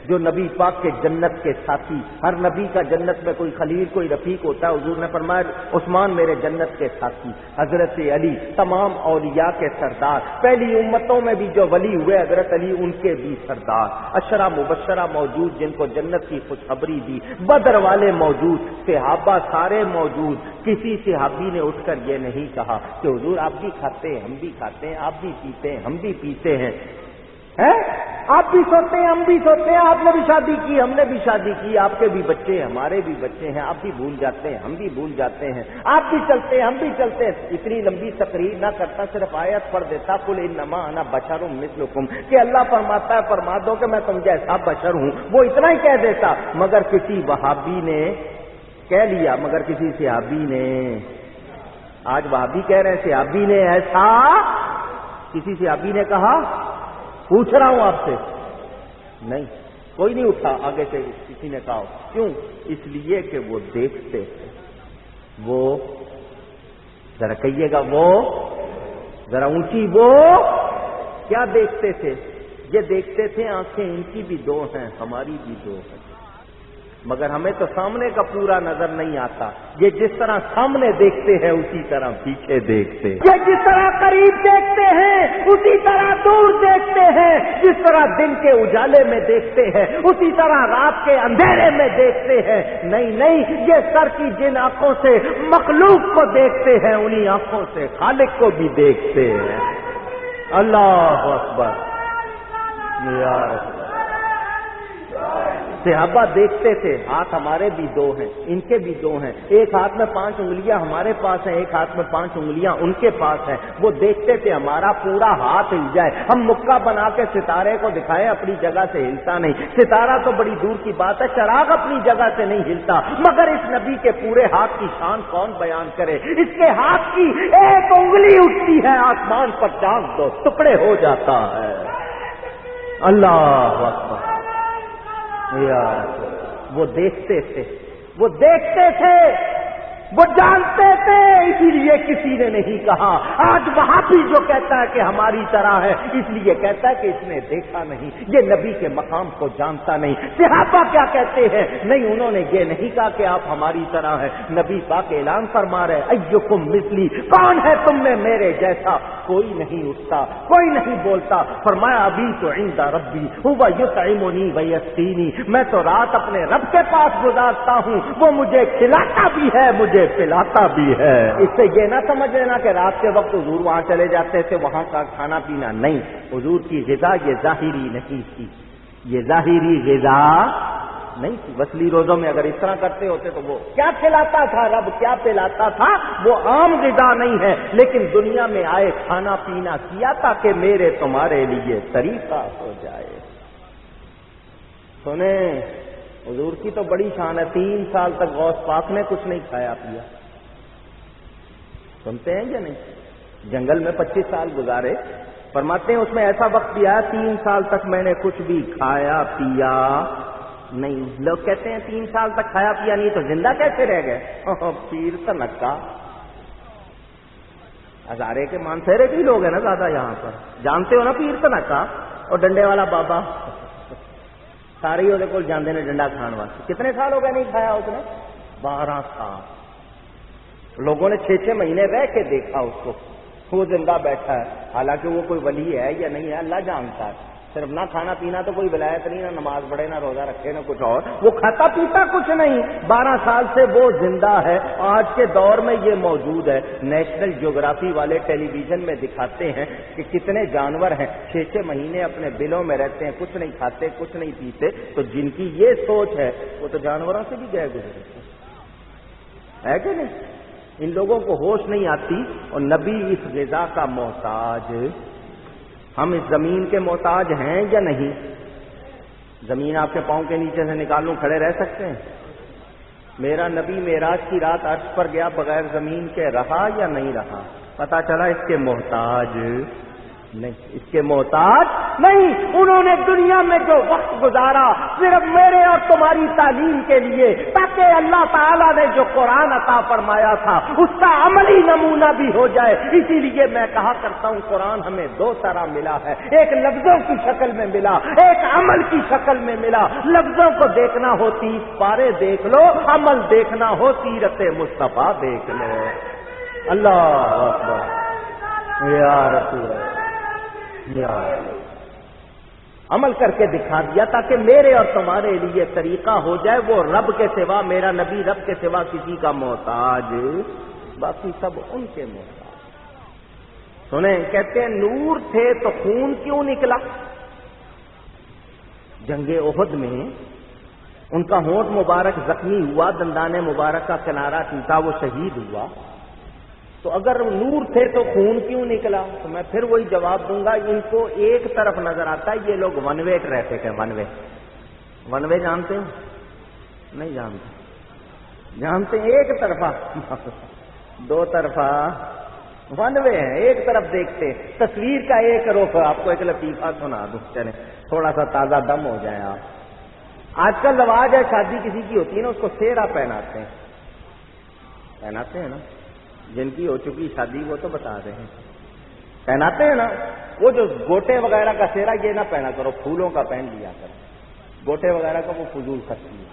جو نبی پاک کے جنت کے ساتھی، ہر نبی کا جنت میں کوئی خلیل کوئی رفیق ہوتا ہے، حضور نے فرمایا عثمان میرے جنت کے ساتھی، حضرت علی تمام اولیاء کے سردار، پہلی امتوں میں بھی جو ولی ہوئے حضرت علی ان کے بھی سردار، عشرہ مبشرہ موجود جن کو جنت کی خوشخبری دی، بدر والے موجود، صحابہ سارے موجود۔ کسی صحابی نے اٹھ کر یہ نہیں کہا کہ حضور آپ بھی کھاتے ہیں ہم بھی کھاتے ہیں، آپ بھی پیتے ہیں ہم بھی پیتے ہیں، آپ بھی سوتے ہیں ہم بھی سوتے ہیں، آپ نے بھی شادی کی ہم نے بھی شادی کی، آپ کے بھی بچے ہیں ہمارے بھی بچے ہیں، آپ بھی بھول جاتے ہیں ہم بھی بھول جاتے ہیں، آپ بھی چلتے ہیں ہم بھی چلتے ہیں۔ اتنی لمبی تقریر نہ کرتا، صرف آیت پڑھ دیتا قل انما انا بشر مثلکم، کہ اللہ فرماتا ہے فرما دو کہ میں تم جیسا بشر ہوں، وہ اتنا ہی کہہ دیتا۔ مگر کسی وہابی نے کہہ لیا، مگر کسی صحابی نے، آج وہابی کہہ رہے ہیں صحابی نے ایسا، کسی صحابی نے کہا؟ پوچھ رہا ہوں آپ سے، نہیں کوئی نہیں اٹھا آگے سے کسی نے کہا۔ کیوں؟ اس لیے کہ وہ دیکھتے تھے، وہ ذرا کہیے گا، وہ ذرا اونچی، وہ کیا دیکھتے تھے؟ یہ دیکھتے تھے آنکھیں ان کی بھی دو ہیں ہماری بھی دو ہیں، مگر ہمیں تو سامنے کا پورا نظر نہیں آتا۔ یہ جس طرح سامنے دیکھتے ہیں اسی طرح پیچھے دیکھتے ہیں، یہ جس طرح قریب دیکھتے ہیں اسی طرح دور دیکھتے ہیں، جس طرح دن کے اجالے میں دیکھتے ہیں اسی طرح رات کے اندھیرے میں دیکھتے ہیں۔ نہیں نہیں، یہ سر کی جن آنکھوں سے مخلوق کو دیکھتے ہیں انہی آنکھوں سے خالق کو بھی دیکھتے ہیں۔ اللہ اکبر، یا رسول۔ صحابہ دیکھتے تھے، ہاتھ ہمارے بھی دو ہیں ان کے بھی دو ہیں، ایک ہاتھ میں 5 انگلیاں ہمارے پاس ہیں، ایک ہاتھ میں 5 انگلیاں ان کے پاس ہیں۔ وہ دیکھتے تھے ہمارا پورا ہاتھ ہل جائے، ہم مکہ بنا کے ستارے کو دکھائیں اپنی جگہ سے ہلتا نہیں، ستارہ تو بڑی دور کی بات ہے، چراغ اپنی جگہ سے نہیں ہلتا، مگر اس نبی کے پورے ہاتھ کی شان کون بیان کرے؟ اس کے ہاتھ کی ایک انگلی اٹھتی ہے آسمان پر چاند دو ٹکڑے ہو جاتا ہے۔ اللہ اکبر، وہ دیکھتے تھے، وہ دیکھتے تھے، وہ جانتے تھے، اسی لیے کسی نے نہیں کہا۔ آج وہاں بھی جو کہتا ہے کہ ہماری طرح ہے، اس لیے کہتا ہے کہ اس نے دیکھا نہیں، یہ نبی کے مقام کو جانتا نہیں۔ صحابہ کیا کہتے ہیں؟ نہیں، انہوں نے یہ نہیں کہا کہ آپ ہماری طرح ہے، نبی پاک اعلان فرما رہے ایکم مثلی، کون ہے تم میں میرے جیسا؟ کوئی نہیں اٹھتا، کوئی نہیں بولتا۔ فرمایا ابھی تو عند ربی هو یطعمنی ویسقینی، میں تو رات اپنے رب کے پاس گزارتا ہوں وہ مجھے کھلاتا بھی ہے مجھے پلاتا بھی ہے. اس سے یہ نہ سمجھ لینا کہ رات کے وقت حضور وہاں چلے جاتے تھے وہاں کا کھانا پینا نہیں. حضور کی غذا یہ ظاہری نہیں تھی, یہ ظاہری غذا نہیں تھی. وصلی روزوں میں اگر اس طرح کرتے ہوتے تو وہ کیا کھلاتا تھا رب, کیا پلاتا تھا, وہ عام غذا نہیں ہے لیکن دنیا میں آئے کھانا پینا کیا تاکہ میرے تمہارے لیے طریقہ ہو جائے. سنیں حضور کی تو بڑی شان ہے, 3 سال تک غوث پاک نے کچھ نہیں کھایا پیا. سنتے ہیں یا نہیں؟ جنگل میں 25 سال گزارے, فرماتے ہیں اس میں ایسا وقت بھی آیا 3 سال تک میں نے کچھ بھی کھایا پیا نہیں. لوگ کہتے ہیں 3 سال تک کھایا پیا نہیں تو زندہ کیسے رہ گئے؟ پیر تنکا ہزارے کے مانسہرے کے لوگ ہیں نا زیادہ یہاں پر, جانتے ہو نا پیر تنکا اور ڈنڈے والا بابا, سارے ہی وہ جاندے نے ڈنڈا کھان واسطے. کتنے سال ہو گئے نہیں کھایا اس نے؟ 12 سال. لوگوں نے 6 مہینے رہ کے دیکھا اس کو, وہ زندہ بیٹھا ہے. حالانکہ وہ کوئی ولی ہے یا نہیں ہے اللہ جانتا ہے. صرف نہ کھانا پینا تو کوئی ولایت نہیں, نہ نماز پڑھے, نہ روزہ رکھے, نہ کچھ اور. وہ کھاتا پیتا کچھ نہیں, 12 سال سے وہ زندہ ہے. آج کے دور میں یہ موجود ہے. نیشنل جیوگرافی والے ٹیلی ویژن میں دکھاتے ہیں کہ کتنے جانور ہیں 6 مہینے اپنے بلوں میں رہتے ہیں, کچھ نہیں کھاتے, کچھ نہیں پیتے. تو جن کی یہ سوچ ہے وہ تو جانوروں سے بھی گئے گزرے ہے کہ نہیں؟ ان لوگوں کو ہوش نہیں آتی. اور نبی اس غذا کا محتاج, ہم اس زمین کے محتاج ہیں یا نہیں؟ زمین آپ کے پاؤں کے نیچے سے نکال لوں کھڑے رہ سکتے ہیں؟ میرا نبی معراج کی رات عرش پر گیا بغیر زمین کے رہا یا نہیں رہا؟ پتا چلا اس کے محتاج نہیں, اس کے محتاج نہیں. انہوں نے دنیا میں جو وقت گزارا صرف میرے اور تمہاری تعلیم کے لیے, تاکہ اللہ تعالیٰ نے جو قرآن عطا فرمایا تھا اس کا عملی نمونہ بھی ہو جائے. اسی لیے میں کہا کرتا ہوں قرآن ہمیں 2 طرح ملا ہے, ایک لفظوں کی شکل میں ملا, ایک عمل کی شکل میں ملا. لفظوں کو دیکھنا ہو 30 پارے دیکھ لو, عمل دیکھنا ہو سیرت مصطفیٰ دیکھ لو. اللہ اکبر یا رسول اللہ. عمل کر کے دکھا دیا تاکہ میرے اور تمہارے لیے طریقہ ہو جائے. وہ رب کے سوا, میرا نبی رب کے سوا کسی کا محتاج, باقی سب ان کے محتاج. سنیں, کہتے ہیں نور تھے تو خون کیوں نکلا؟ جنگ احد میں ان کا ہونٹ مبارک زخمی ہوا, دندان مبارک کا کنارہ ٹوٹا, وہ شہید ہوا. تو اگر نور تھے تو خون کیوں نکلا؟ تو میں پھر وہی جواب دوں گا, ان کو ایک طرف نظر آتا ہے. یہ لوگ ون وے ٹریفک ہے. ون وے جانتے ہیں؟ نہیں جانتے. جانتے ہیں ایک طرفہ, 2 طرفہ ون وے ہے, ایک طرف دیکھتے. تصویر کا ایک رخ. آپ کو ایک لطیفہ سنا دوں, چلیں تھوڑا سا تازہ دم ہو جائے. آپ آج کل رواج ہے شادی کسی کی ہوتی ہے نا, اس کو سیرا پہناتے ہیں نا. جن کی ہو چکی شادی وہ تو بتا رہے ہیں, پہناتے ہیں نا. وہ جو گوٹے وغیرہ کا سیرا یہ نہ پہنا کرو, پھولوں کا پہن لیا کرو. گوٹے وغیرہ کا وہ فضول خرچی ہے.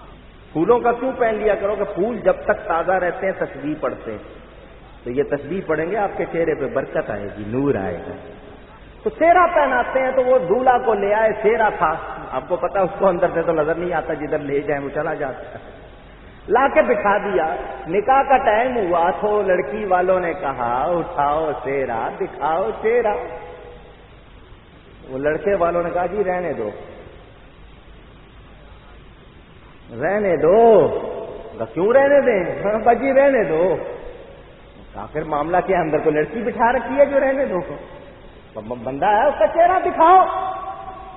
پھولوں کا کیوں پہن لیا کرو کہ پھول جب تک تازہ رہتے ہیں تسبیح پڑھتے ہیں, تو یہ تسبیح پڑھیں گے آپ کے چہرے پہ برکت آئے گی, نور آئے گا. تو سیرا پہناتے ہیں. تو وہ دولہا کو لے آئے, سیرا تھا, آپ کو پتا اس کو اندر سے تو نظر نہیں آتا, جدھر لے جائیں وہ چلا جاتا ہے. لا کے بٹھا دیا. نکاح کا ٹائم ہوا تو لڑکی والوں نے کہا اٹھاؤ سیرا, دکھاؤ چہرہ. وہ لڑکے والوں نے کہا جی رہنے دو. کیوں رہنے دیں؟ بجی رہنے دو. آخر معاملہ کیا, اندر کو لڑکی بٹھا رکھی ہے جو رہنے دو, بندہ ہے اس کا چہرہ دکھاؤ.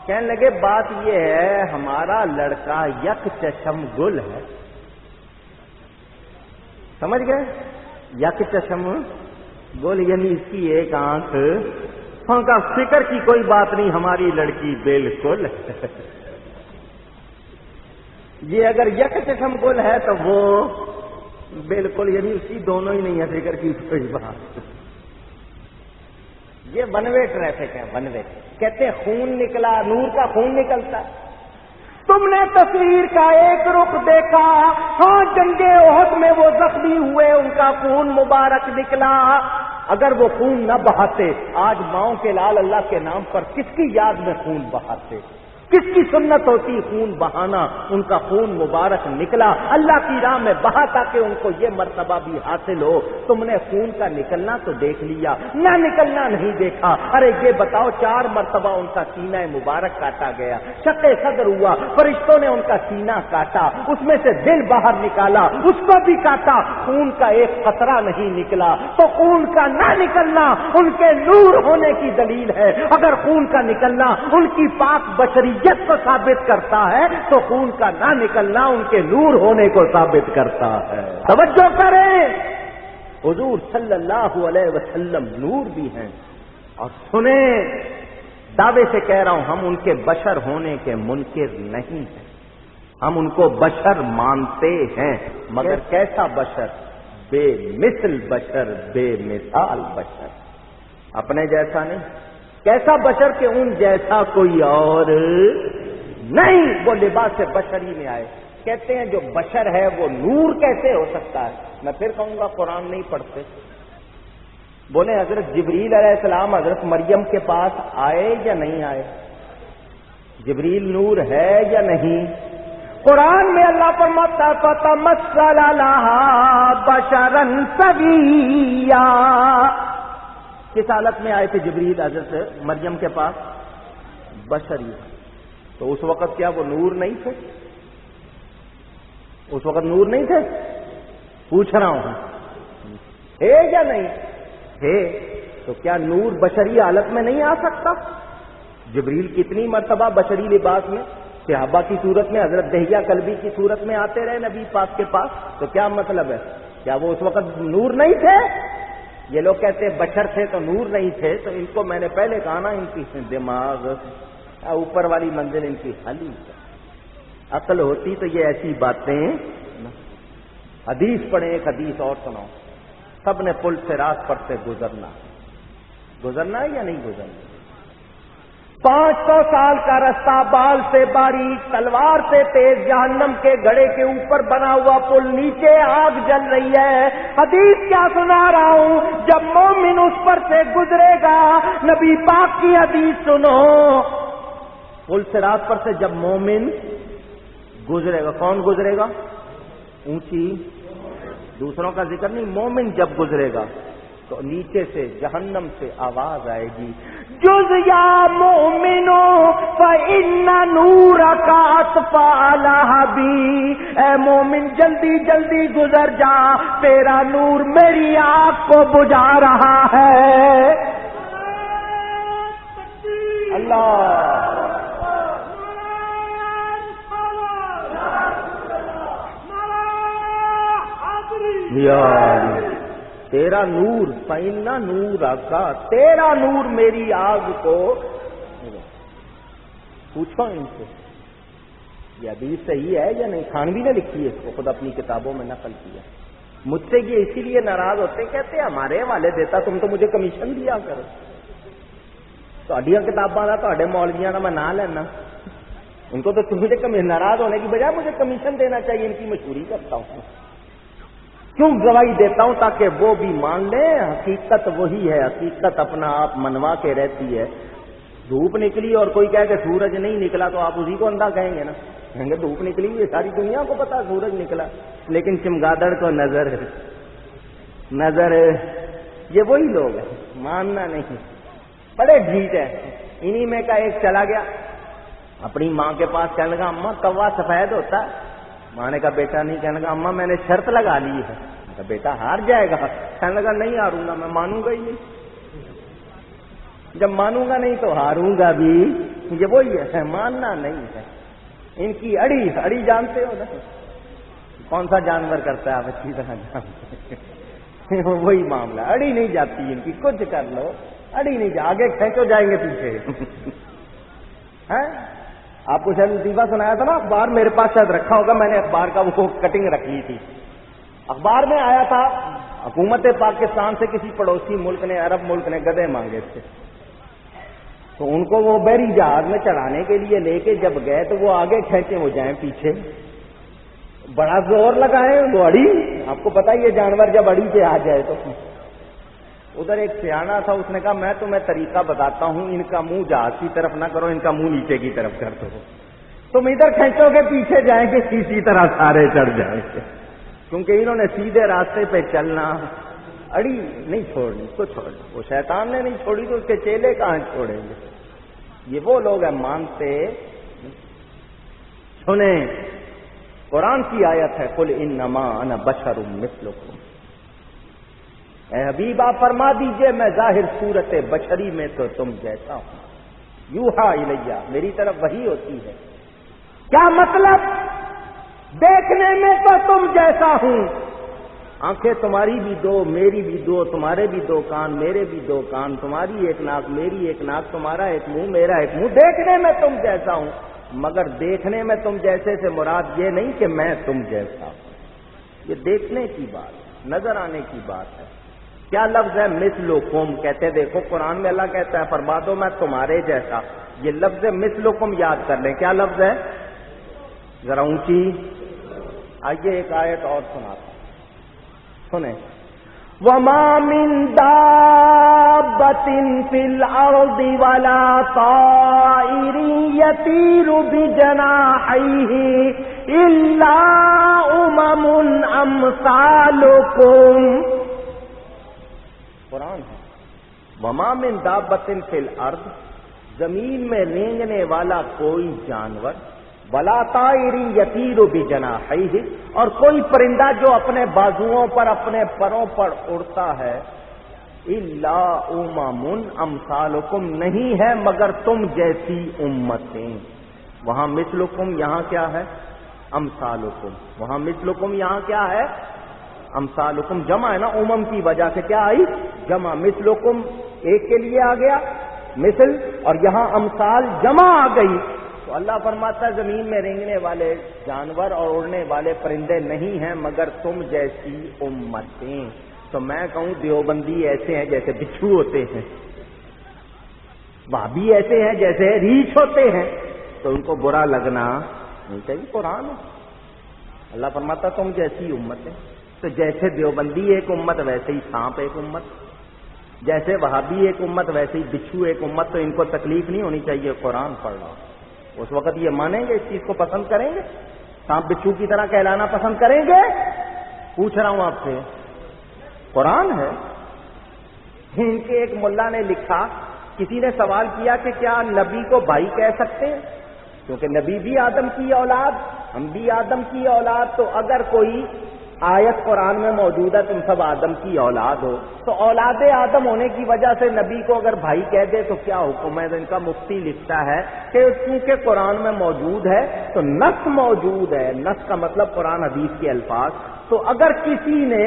کہنے لگے بات یہ ہے ہمارا لڑکا یک چشم گل ہے. سمجھ گئے؟ یک چشم گل یعنی اس کی ایک آنکھ. کا فکر کی کوئی بات نہیں, ہماری لڑکی بالکل. یہ اگر یک چشم گل ہے تو وہ بالکل, یعنی اس کی دونوں ہی نہیں ہے, فکر کی کوئی بات. یہ ون وے ٹریفک ہے. ون وے کہتے ہیں خون نکلا, نور کا خون نکلتا. تم نے تصویر کا ایک رخ دیکھا. ہاں جنگ احد میں وہ زخمی ہوئے, ان کا خون مبارک نکلا. اگر وہ خون نہ بہاتے, آج ماؤں کے لال اللہ کے نام پر کس کی یاد میں خون بہاتے؟ کس کی سنت ہوتی خون بہانا؟ ان کا خون مبارک نکلا اللہ کی راہ میں بہا تاکہ ان کو یہ مرتبہ بھی حاصل ہو۔ تم نے خون کا نکلنا تو دیکھ لیا، نہ نکلنا نہیں دیکھا۔ ارے یہ بتاؤ 4 مرتبہ ان کا سینہ مبارک کاٹا گیا، شق صدر ہوا، فرشتوں نے ان کا سینہ کاٹا، اس میں سے دل باہر نکالا، اس کو بھی کاٹا، خون کا ایک قطرہ نہیں نکلا۔ تو خون کا نہ نکلنا ان کے نور ہونے کی دلیل ہے۔ اگر خون کا نکلنا ان کی پاک بشریت کو ثابت کرتا ہے تو خون کا نہ نکلنا ان کے نور ہونے کو ثابت کرتا ہے۔ توجہ کریں، حضور صلی اللہ علیہ وسلم نور بھی ہیں، اور سنیں دعوے سے کہہ رہا ہوں ہم ان کے بشر ہونے کے منکر نہیں ہیں، ہم ان کو بشر مانتے ہیں، مگر کیسا بشر؟ بے مثل بشر، بے مثال بشر، اپنے جیسا نہیں۔ کیسا بشر کہ ان جیسا کوئی اور نہیں، وہ لباس بشری میں آئے۔ کہتے ہیں جو بشر ہے وہ نور کیسے ہو سکتا ہے؟ میں پھر کہوں گا قرآن نہیں پڑھتے۔ بولے حضرت جبریل علیہ السلام حضرت مریم کے پاس آئے یا نہیں آئے؟ جبریل نور ہے یا نہیں؟ قرآن میں اللہ فرماتا فتمثل لها بشرا سویا۔ کس حالت میں آئے تھے جبریل حضرت مریم کے پاس؟ بشری۔ تو اس وقت کیا وہ نور نہیں تھے؟ اس وقت نور نہیں تھے؟ پوچھ رہا ہوں ہے یا نہیں ہے؟ تو کیا نور بشری حالت میں نہیں آ سکتا؟ جبریل کتنی مرتبہ بشری لباس میں صحابہ کی صورت میں، حضرت دہیہ کلبی کی صورت میں آتے رہے نبی پاک کے پاس، تو کیا مطلب ہے؟ کیا وہ اس وقت نور نہیں تھے؟ یہ لوگ کہتے ہیں بشر تھے تو نور نہیں تھے، تو ان کو میں نے پہلے کہا نا ان کی دماغ اوپر والی منزل ان کی خالی، عقل ہوتی تو یہ ایسی باتیں۔ حدیث پڑھیں، ایک حدیث اور سناؤ۔ سب نے پل سے راست پر سے گزرنا ہے یا نہیں گزرنا؟ 500 سال کا رستہ، بال سے باریک، تلوار سے تیز، جہنم کے گڑھے کے اوپر بنا ہوا پل، نیچے آگ جل رہی ہے۔ حدیث کیا سنا رہا ہوں؟ جب مومن اس پر سے گزرے گا، نبی پاک کی حدیث سنو، پل سے راست پر سے جب مومن گزرے گا، کون گزرے گا؟ اونچی، دوسروں کا ذکر نہیں، مومن جب گزرے گا تو نیچے سے جہنم سے آواز آئے گی، جز یا مومنو فإن نورک اطفأ لہبی، اے مومن جلدی جلدی گزر جا، تیرا نور میری آنکھ کو بجھا رہا ہے۔ اللہ تیرا نور، فإن نورک، تیرا نور میری آگ کو۔ پوچھو ان سے یہ حدیث صحیح ہے یا نہیں؟ خانوی نے لکھی ہے اس کو، خود اپنی کتابوں میں نقل کیا۔ مجھ سے یہ اسی لیے ناراض ہوتے، کہتے ہمارے حوالے دیتا تم تو مجھے کمیشن دیا کرو، تھوڑیاں کتاباں کا تھوڑے مولویاں کا میں نہ لینا، ان کو تو مجھے ناراض ہونے کی بجائے مجھے کمیشن دینا چاہیے، ان کی مشہوری کرتا ہوں، کیوں گواہی دیتا ہوں تاکہ وہ بھی مان لیں حقیقت وہی ہے، حقیقت اپنا آپ منوا کے رہتی ہے۔ دھوپ نکلی اور کوئی کہے کہ سورج نہیں نکلا تو آپ اسی کو اندھا کہیں گے نا، کہیں گے دھوپ نکلی ہوئی ساری دنیا کو پتا سورج نکلا، لیکن چمگادڑ کو نظر یہ وہی لوگ ہیں، ماننا نہیں، بڑے ڈھیٹ ہے۔ انہی میں کا ایک چلا گیا اپنی ماں کے پاس، کہنے لگا اماں کوا سفید ہوتا ہے؟ ماں نے کہا بیٹا نہیں، کہنے لگا اماں میں نے شرط لگا لی ہے، کہا بیٹا ہار جائے گا، کہنے لگا نہیں ہاروں گا، میں مانوں گا ہی نہیں، جب مانوں گا نہیں تو ہاروں گا بھی، یہ وہی ہے، ماننا نہیں ہے۔ ان کی اڑی جانتے ہو نا کون سا جانور کرتا ہے، آپ اچھی طرح جانتے ہیں، وہی معاملہ، اڑی نہیں جاتی ان کی، کچھ کر لو اڑی نہیں جا، آگے کھینچو جائیں گے پیچھے۔ آپ کو شاید لطیفہ سنایا تھا نا، اخبار میرے پاس شاید رکھا ہوگا، میں نے اخبار کا وہ کٹنگ رکھ لی تھی، اخبار میں آیا تھا حکومت پاکستان سے کسی پڑوسی ملک نے، عرب ملک نے گدھے مانگے تھے، تو ان کو وہ بحری جہاز میں چڑھانے کے لیے لے کے جب گئے تو وہ آگے کھینچے وہ جائیں پیچھے، بڑا زور لگائے وہ اڑی، آپ کو پتا یہ جانور جب اڑی پہ آ جائے تو ادھر ایک سیانا تھا، اس نے کہا میں تمہیں طریقہ بتاتا ہوں، ان کا منہ جہاز کی طرف نہ کرو، ان کا منہ نیچے کی طرف کر دو، تم ادھر کھینچو گے پیچھے جائیں گے، اسی طرح سارے چڑھ جائیں گے، کیونکہ انہوں نے سیدھے راستے پہ چلنا، اڑی نہیں چھوڑنی تو چھوڑ، وہ شیطان نے نہیں چھوڑی تو اس کے چیلے کہاں چھوڑیں گے؟ یہ وہ لوگ ہیں مانتے۔ سنیں قرآن کی آیت ہے، قل انما انا بشر مثلکم، اے حبیب آپ فرما دیجئے میں ظاہر صورت بشری میں تو تم جیسا ہوں، یوحا الیہ، میری طرف وحی ہوتی ہے۔ کیا مطلب؟ دیکھنے میں تو تم جیسا ہوں، آنکھیں تمہاری بھی دو، میری بھی دو، تمہارے بھی دو کان، میرے بھی دو کان، تمہاری ایک ناک، میری ایک ناک، تمہارا ایک منہ، میرا ایک منہ، دیکھنے میں تم جیسا ہوں، مگر دیکھنے میں تم جیسے سے مراد یہ نہیں کہ میں تم جیسا ہوں، یہ دیکھنے کی بات، نظر آنے کی بات ہے۔ کیا لفظ ہے؟ مثلکم، کہتے دیکھو قرآن میں اللہ کہتا ہے فرما دو میں تمہارے جیسا، یہ لفظ مثلکم یاد کر لیں، کیا لفظ ہے؟ ذرا اونچی آئیے ایک آیت اور سناتا ہوں، سنیں۔ وَمَا مِن دَابَّةٍ فِي الْأَرْضِ وَلَا طَائِرٍ يَطِيرُ بِجَنَاحَيْهِ إِلَّا أُمَمٌ أَمْثَالُكُمْ، قرآن ہے۔ وَمَا مِن دَابَّةٍ فِي الْأَرْضِ، زمین میں رینگنے والا کوئی جانور، وَلَا طَائِرٍ يَطِيرُ بِجَنَاحَيْهِ، اور کوئی پرندہ جو اپنے بازوؤں پر اپنے پروں پر اڑتا ہے، إِلَّا أُمَمٌ أَمْثَالُكُمْ، نہیں ہے مگر تم جیسی امتیں۔ وہاں مثلکم یہاں کیا ہے؟ امثالکم، وہاں مثلکم یہاں کیا ہے؟ امثالکم، جمع ہے نا، امم کی وجہ سے کیا آئی؟ جمع، مثلکم ایک کے لیے آ گیا مثل، اور یہاں امثال جمع آ گئی، تو اللہ فرماتا ہے زمین میں رینگنے والے جانور اور اڑنے والے پرندے نہیں ہیں مگر تم جیسی امتیں۔ تو میں کہوں دیوبندی ایسے ہیں جیسے بچھو ہوتے ہیں، بھابی ایسے ہیں جیسے ریچھ ہوتے ہیں، تو ان کو برا لگنا نہیں چاہیے، قرآن ہے۔ اللہ فرماتا تم جیسی امتیں، تو جیسے دیوبندی ایک امت ویسے ہی سانپ ایک امت، جیسے وہابی ایک امت ویسے ہی بچھو ایک امت، تو ان کو تکلیف نہیں ہونی چاہیے، قرآن پڑھ رہا اس وقت یہ مانیں گے، اس چیز کو پسند کریں گے، سانپ بچھو کی طرح کہلانا پسند کریں گے؟ پوچھ رہا ہوں آپ سے، قرآن ہے۔ ان کے ایک ملا نے لکھا، کسی نے سوال کیا کہ کیا نبی کو بھائی کہہ سکتے ہیں؟ کیونکہ نبی بھی آدم کی اولاد، ہم بھی آدم کی اولاد، تو اگر کوئی آیت قرآن میں موجود ہے تم سب آدم کی اولاد ہو، تو اولاد آدم ہونے کی وجہ سے نبی کو اگر بھائی کہہ دے تو کیا حکم ہے؟ ان کا مفتی لکھتا ہے کہ چونکہ قرآن میں موجود ہے تو نص موجود ہے، نص کا مطلب قرآن حدیث کے الفاظ، تو اگر کسی نے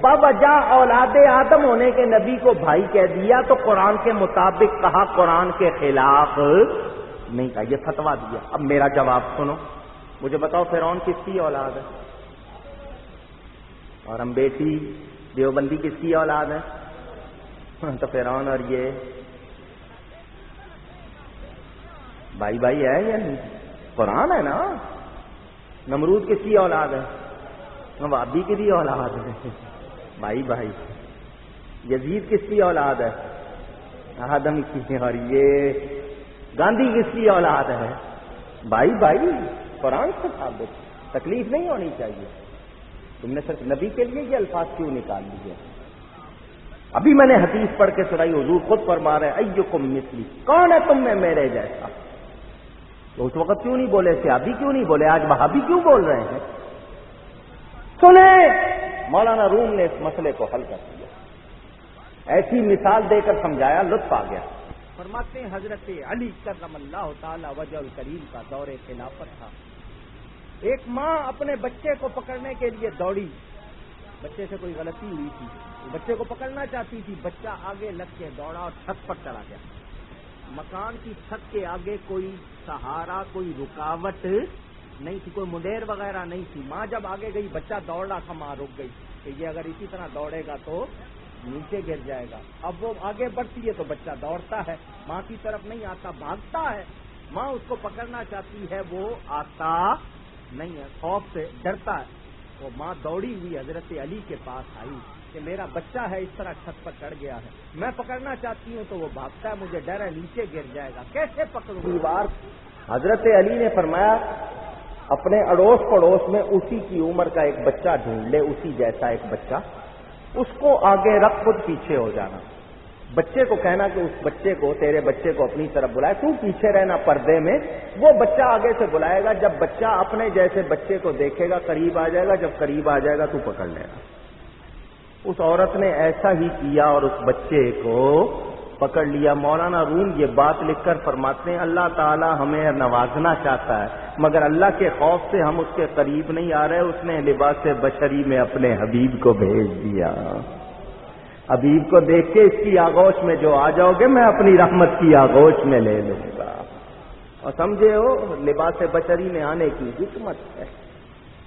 بوجہ اولاد آدم ہونے کے نبی کو بھائی کہہ دیا تو قرآن کے مطابق کہا، قرآن کے خلاف نہیں کہا، یہ فتویٰ دیا۔ اب میرا جواب سنو، مجھے بتاؤ فرعون کس کی اولاد ہے؟ اور ہم بیٹی دیوبندی کس کی اولاد ہے؟ تو فرعون اور یہ بھائی بھائی ہے یا نہیں؟ قرآن ہے نا۔ نمرود کس کی اولاد ہے؟ وابی کی بھی اولاد ہے، بھائی بھائی۔ یزید کس کی اولاد ہے؟ آدم کی۔ اور یہ گاندھی کس کی اولاد ہے؟ بھائی بھائی، قرآن سے ثابت، تکلیف نہیں ہونی چاہیے۔ تم نے صرف نبی کے لیے یہ الفاظ کیوں نکال لیے؟ ابھی میں نے حدیث پڑھ کے سنائی، حضور خود فرما رہے ایکم مثلی، کون ہے تم میں میرے جیسا؟ تو اس وقت کیوں نہیں بولے صحابی، کیوں نہیں بولے؟ آج وہابی کیوں بول رہے ہیں؟ سنیں، مولانا روم نے اس مسئلے کو حل کر دیا، ایسی مثال دے کر سمجھایا، لطف آ گیا۔ فرماتے ہیں حضرت علی کرم اللہ تعالی وجہ الکریم کا دور خلافت تھا، ایک ماں اپنے بچے کو پکڑنے کے لیے دوڑی، بچے سے کوئی غلطی ہوئی تھی، بچے کو پکڑنا چاہتی تھی، بچہ آگے لگ کے دوڑا اور چھت پر چلا گیا، مکان کی چھت کے آگے کوئی سہارا، کوئی رکاوٹ نہیں تھی، کوئی مڈیر وغیرہ نہیں تھی، ماں جب آگے گئی بچہ دوڑ رہا تھا، ماں رک گئی کہ یہ اگر اسی طرح دوڑے گا تو نیچے گر جائے گا، اب وہ آگے بڑھتی ہے تو بچہ دوڑتا ہے، ماں کی طرف نہیں آتا، بھاگتا ہے، ماں اس کو پکڑنا چاہتی ہے، وہ آتا نہیں ہے، خوف سے ڈرتا ہے، وہ ماں دوڑی ہوئی حضرت علی کے پاس آئی کہ میرا بچہ ہے اس طرح چھت پر چڑھ گیا ہے، میں پکڑنا چاہتی ہوں تو وہ بھاگتا ہے، مجھے ڈر ہے نیچے گر جائے گا، کیسے پکڑوں؟ دیوار حضرت علی نے فرمایا اپنے اڑوس پڑوس میں اسی کی عمر کا ایک بچہ ڈھونڈ لے، اسی جیسا ایک بچہ، اس کو آگے رکھ، خود پیچھے ہو جانا، بچے کو کہنا کہ اس بچے کو، تیرے بچے کو اپنی طرف بلائے، تو پیچھے رہنا پردے میں، وہ بچہ آگے سے بلائے گا، جب بچہ اپنے جیسے بچے کو دیکھے گا قریب آ جائے گا، جب قریب آ جائے گا تو پکڑ لینا۔ اس عورت نے ایسا ہی کیا اور اس بچے کو پکڑ لیا۔ مولانا روم یہ بات لکھ کر فرماتے ہیں اللہ تعالی ہمیں نوازنا چاہتا ہے، مگر اللہ کے خوف سے ہم اس کے قریب نہیں آ رہے، اس نے لباس بشری میں اپنے حبیب کو بھیج دیا۔ حبیب کو دیکھ کے اس کی آغوش میں جو آ جاؤ گے میں اپنی رحمت کی آغوش میں لے لوں گا۔ اور سمجھے ہو لباس بشری میں آنے کی حکمت ہے،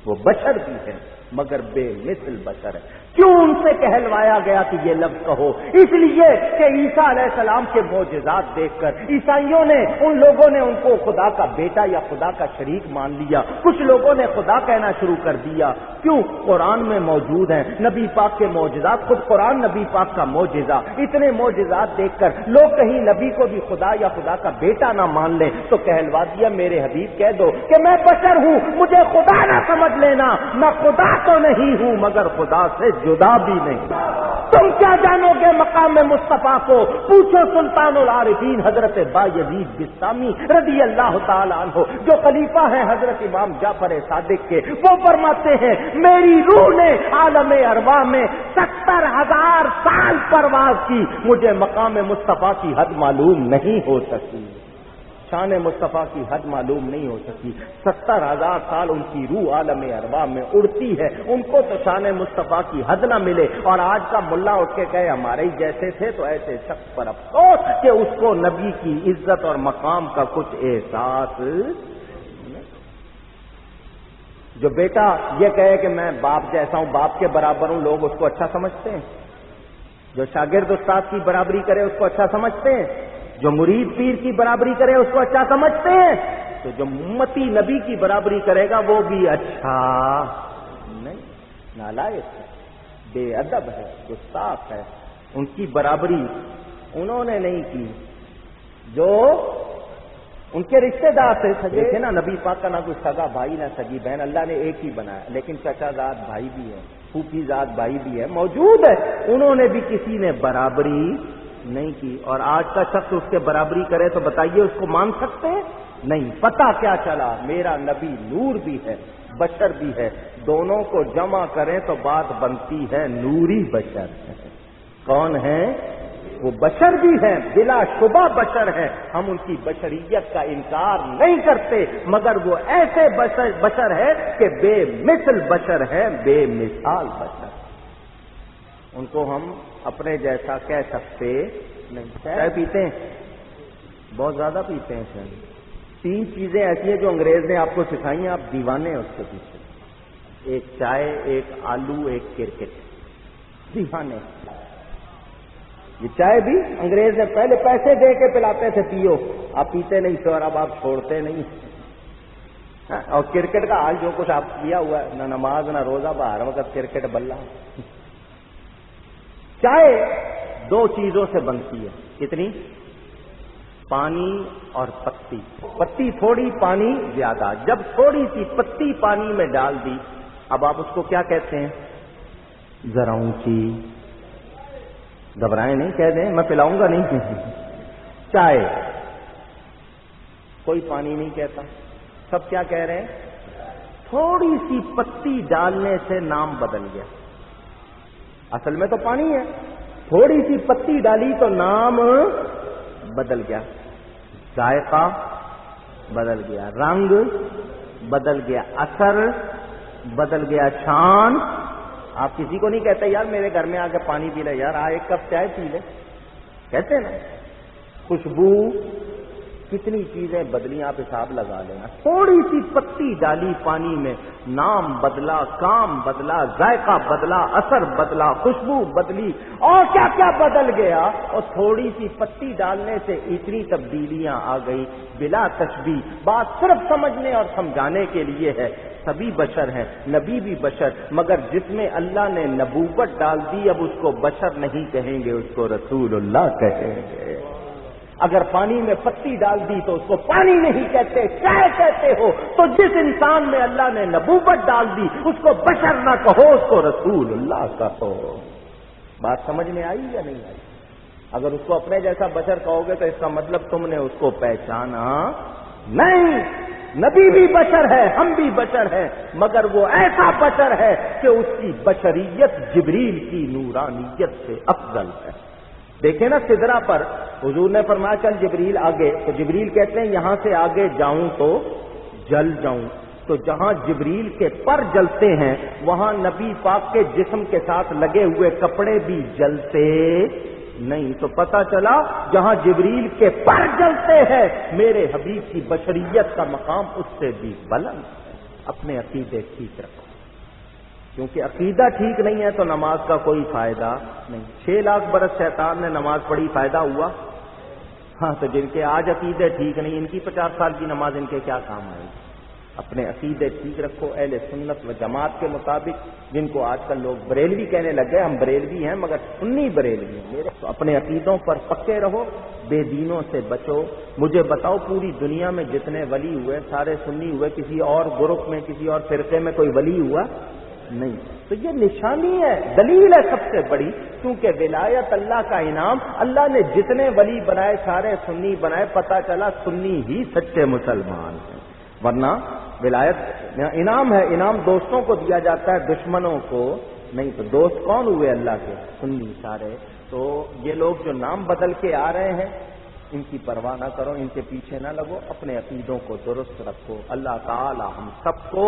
وہ بشر بھی ہے مگر بے مثل بشر ہے۔ کیوں ان سے کہلوایا گیا کہ یہ لفظ کہو؟ اس لیے کہ عیسیٰ علیہ السلام کے معجزات دیکھ کر عیسائیوں نے، ان لوگوں نے ان کو خدا کا بیٹا یا خدا کا شریک مان لیا، کچھ لوگوں نے خدا کہنا شروع کر دیا۔ کیوں؟ قرآن میں موجود ہیں نبی پاک کے معجزات، خود قرآن نبی پاک کا معجزہ، اتنے معجزات دیکھ کر لوگ کہیں نبی کو بھی خدا یا خدا کا بیٹا نہ مان لیں تو کہلوا دیا میرے حبیب کہہ دو کہ میں بشر ہوں، مجھے خدا نہ سمجھ لینا، میں خدا تو نہیں ہوں مگر خدا سے جدا بھی نہیں۔ تم کیا جانو گے مقام مصطفیٰ کو؟ پوچھو سلطان العارفین حضرت بایزید بستامی رضی اللہ تعالیٰ عنہ، جو خلیفہ ہیں حضرت امام جعفر صادق کے، وہ فرماتے ہیں میری روح نے عالم ارواح میں 70,000 سال پرواز کی، مجھے مقام مصطفیٰ کی حد معلوم نہیں ہو سکی، شان مصطفیٰ کی حد معلوم نہیں ہو سکی۔ 70,000 سال ان کی روح عالم ارواح میں اڑتی ہے، ان کو تو شان مصطفیٰ کی حد نہ ملے، اور آج کا ملا اٹھ کے کہے ہمارے ہی جیسے تھے، تو ایسے شخص پر افسوس کہ اس کو نبی کی عزت اور مقام کا کچھ احساس نہیں۔ جو بیٹا یہ کہے کہ میں باپ جیسا ہوں، باپ کے برابر ہوں، لوگ اس کو اچھا سمجھتے ہیں۔ جو شاگرد استاد کی برابری کرے اس کو اچھا سمجھتے ہیں، جو مرید پیر کی برابری کرے اس کو اچھا سمجھتے ہیں، تو جو امتی نبی کی برابری کرے گا وہ بھی اچھا نہیں، نالائق ہے، بے ادب ہے، گستاخ ہے۔ ان کی برابری انہوں نے نہیں کی، جو ان کے رشتے دار سے سجے تھے نا، نبی پاک کا نہ کوئی سگا بھائی نہ سگی بہن، اللہ نے ایک ہی بنایا، لیکن چچا زاد بھائی بھی ہے، پھوپھی زاد بھائی بھی ہے، موجود ہے، انہوں نے بھی کسی نے برابری نہیں کی۔ اور آج کا شخص اس کے برابری کرے تو بتائیے اس کو مان سکتے ہیں؟ نہیں۔ پتہ کیا چلا؟ میرا نبی نور بھی ہے بشر بھی ہے، دونوں کو جمع کریں تو بات بنتی ہے نوری بشر ہے۔ کون ہے وہ؟ بشر بھی ہیں، بلا شبہ بشر ہیں، ہم ان کی بشریت کا انکار نہیں کرتے، مگر وہ ایسے بشر ہے کہ بے مثل بشر ہے، بے مثال بشر، ان کو ہم اپنے جیسا کہہ سکتے نہیں۔ چائے پیتے ہیں؟ بہت زیادہ پیتے ہیں چائے۔ 3 چیزیں ایسی ہیں جو انگریز نے آپ کو سکھائی ہیں، آپ دیوانے ہیں اس کے پیچھے، ایک چائے، ایک آلو، ایک کرکٹ، دیوانے۔ یہ چائے بھی انگریز نے پہلے پیسے دے کے پلاتے تھے پیو، آپ پیتے نہیں تھے اور اب آپ چھوڑتے نہیں، اور کرکٹ کا حال جو کچھ آپ کیا ہوا ہے، نہ نماز نہ روزہ، ہر وقت کرکٹ بلّا۔ چائے 2 چیزوں سے بنتی ہے، کتنی؟ پانی اور پتی، پتی تھوڑی پانی زیادہ، جب تھوڑی سی پتی پانی میں ڈال دی، اب آپ اس کو کیا کہتے ہیں؟ ذرا اونچی، گھبرائیں نہیں، کہہ دیں میں پلاؤں گا نہیں۔ چائے کوئی پانی نہیں کہتا، سب کیا کہہ رہے ہیں؟ تھوڑی سی پتی ڈالنے سے نام بدل گیا، اصل میں تو پانی ہے، تھوڑی سی پتی ڈالی تو نام بدل گیا، ذائقہ بدل گیا، رنگ بدل گیا، اثر بدل گیا، شان۔ آپ کسی کو نہیں کہتے یار میرے گھر میں آ کے پانی پی لے، یار ایک کپ چائے پی لے، کہتے نا؟ خوشبو، کتنی چیزیں بدلی، آپ حساب لگا لینا۔ تھوڑی سی پتی ڈالی پانی میں، نام بدلا، کام بدلا، ذائقہ بدلا، اثر بدلا، خوشبو بدلی، اور کیا کیا بدل گیا۔ اور تھوڑی سی پتی ڈالنے سے اتنی تبدیلیاں آ گئی، بلا تشبیہ۔ بات صرف سمجھنے اور سمجھانے کے لیے ہے سبھی بشر ہیں، نبی بھی بشر، مگر جس میں اللہ نے نبوت ڈال دی اب اس کو بشر نہیں کہیں گے، اس کو رسول اللہ کہیں گے۔ اگر پانی میں پتی ڈال دی تو اس کو پانی نہیں کہتے، کیا کہتے ہو؟ تو جس انسان میں اللہ نے نبوت ڈال دی اس کو بشر نہ کہو، اس کو رسول اللہ کہو۔ بات سمجھ میں آئی یا نہیں آئی؟ اگر اس کو اپنے جیسا بشر کہو گے تو اس کا مطلب تم نے اس کو پہچانا نہیں۔ نبی بھی بشر ہے، ہم بھی بشر ہیں، مگر وہ ایسا بشر ہے کہ اس کی بشریت جبریل کی نورانیت سے افضل ہے۔ دیکھیں نا سدرا پر حضور نے فرمایا چل جبریل آگے، تو جبریل کہتے ہیں یہاں سے آگے جاؤں تو جل جاؤں، تو جہاں جبریل کے پر جلتے ہیں وہاں نبی پاک کے جسم کے ساتھ لگے ہوئے کپڑے بھی جلتے نہیں، تو پتہ چلا جہاں جبریل کے پر جلتے ہیں میرے حبیب کی بشریت کا مقام اس سے بھی بلند ہے۔ اپنے عقیدے ٹھیک رکھو، کیونکہ عقیدہ ٹھیک نہیں ہے تو نماز کا کوئی فائدہ نہیں۔ 6 لاکھ برس شیطان نے نماز پڑھی، فائدہ ہوا؟ ہاں، تو جن کے آج عقیدے ٹھیک نہیں، ان کی 50 سال کی نماز ان کے کیا کام آئے گی؟ اپنے عقیدے ٹھیک رکھو، اہل سنت و جماعت کے مطابق، جن کو آج کل لوگ بریلوی کہنے لگے، ہم بریلوی ہیں مگر سنی بریلوی ہیں میرے، تو اپنے عقیدوں پر پکے رہو، بے دینوں سے بچو۔ مجھے بتاؤ پوری دنیا میں جتنے ولی ہوئے سارے سنی ہوئے، کسی اور گروپ میں کسی اور فرقے میں کوئی ولی ہوا نہیں؟ تو یہ نشانی ہے، دلیل ہے سب سے بڑی، کیونکہ ولایت اللہ کا انعام، اللہ نے جتنے ولی بنائے سارے سنی بنائے، پتہ چلا سنی ہی سچے مسلمان ہیں، ورنہ ولایت انعام ہے، انعام دوستوں کو دیا جاتا ہے، دشمنوں کو نہیں۔ تو دوست کون ہوئے اللہ کے؟ سنی سارے۔ تو یہ لوگ جو نام بدل کے آ رہے ہیں ان کی پرواہ نہ کرو، ان کے پیچھے نہ لگو، اپنے عقیدوں کو درست رکھو۔ اللہ تعالی ہم سب کو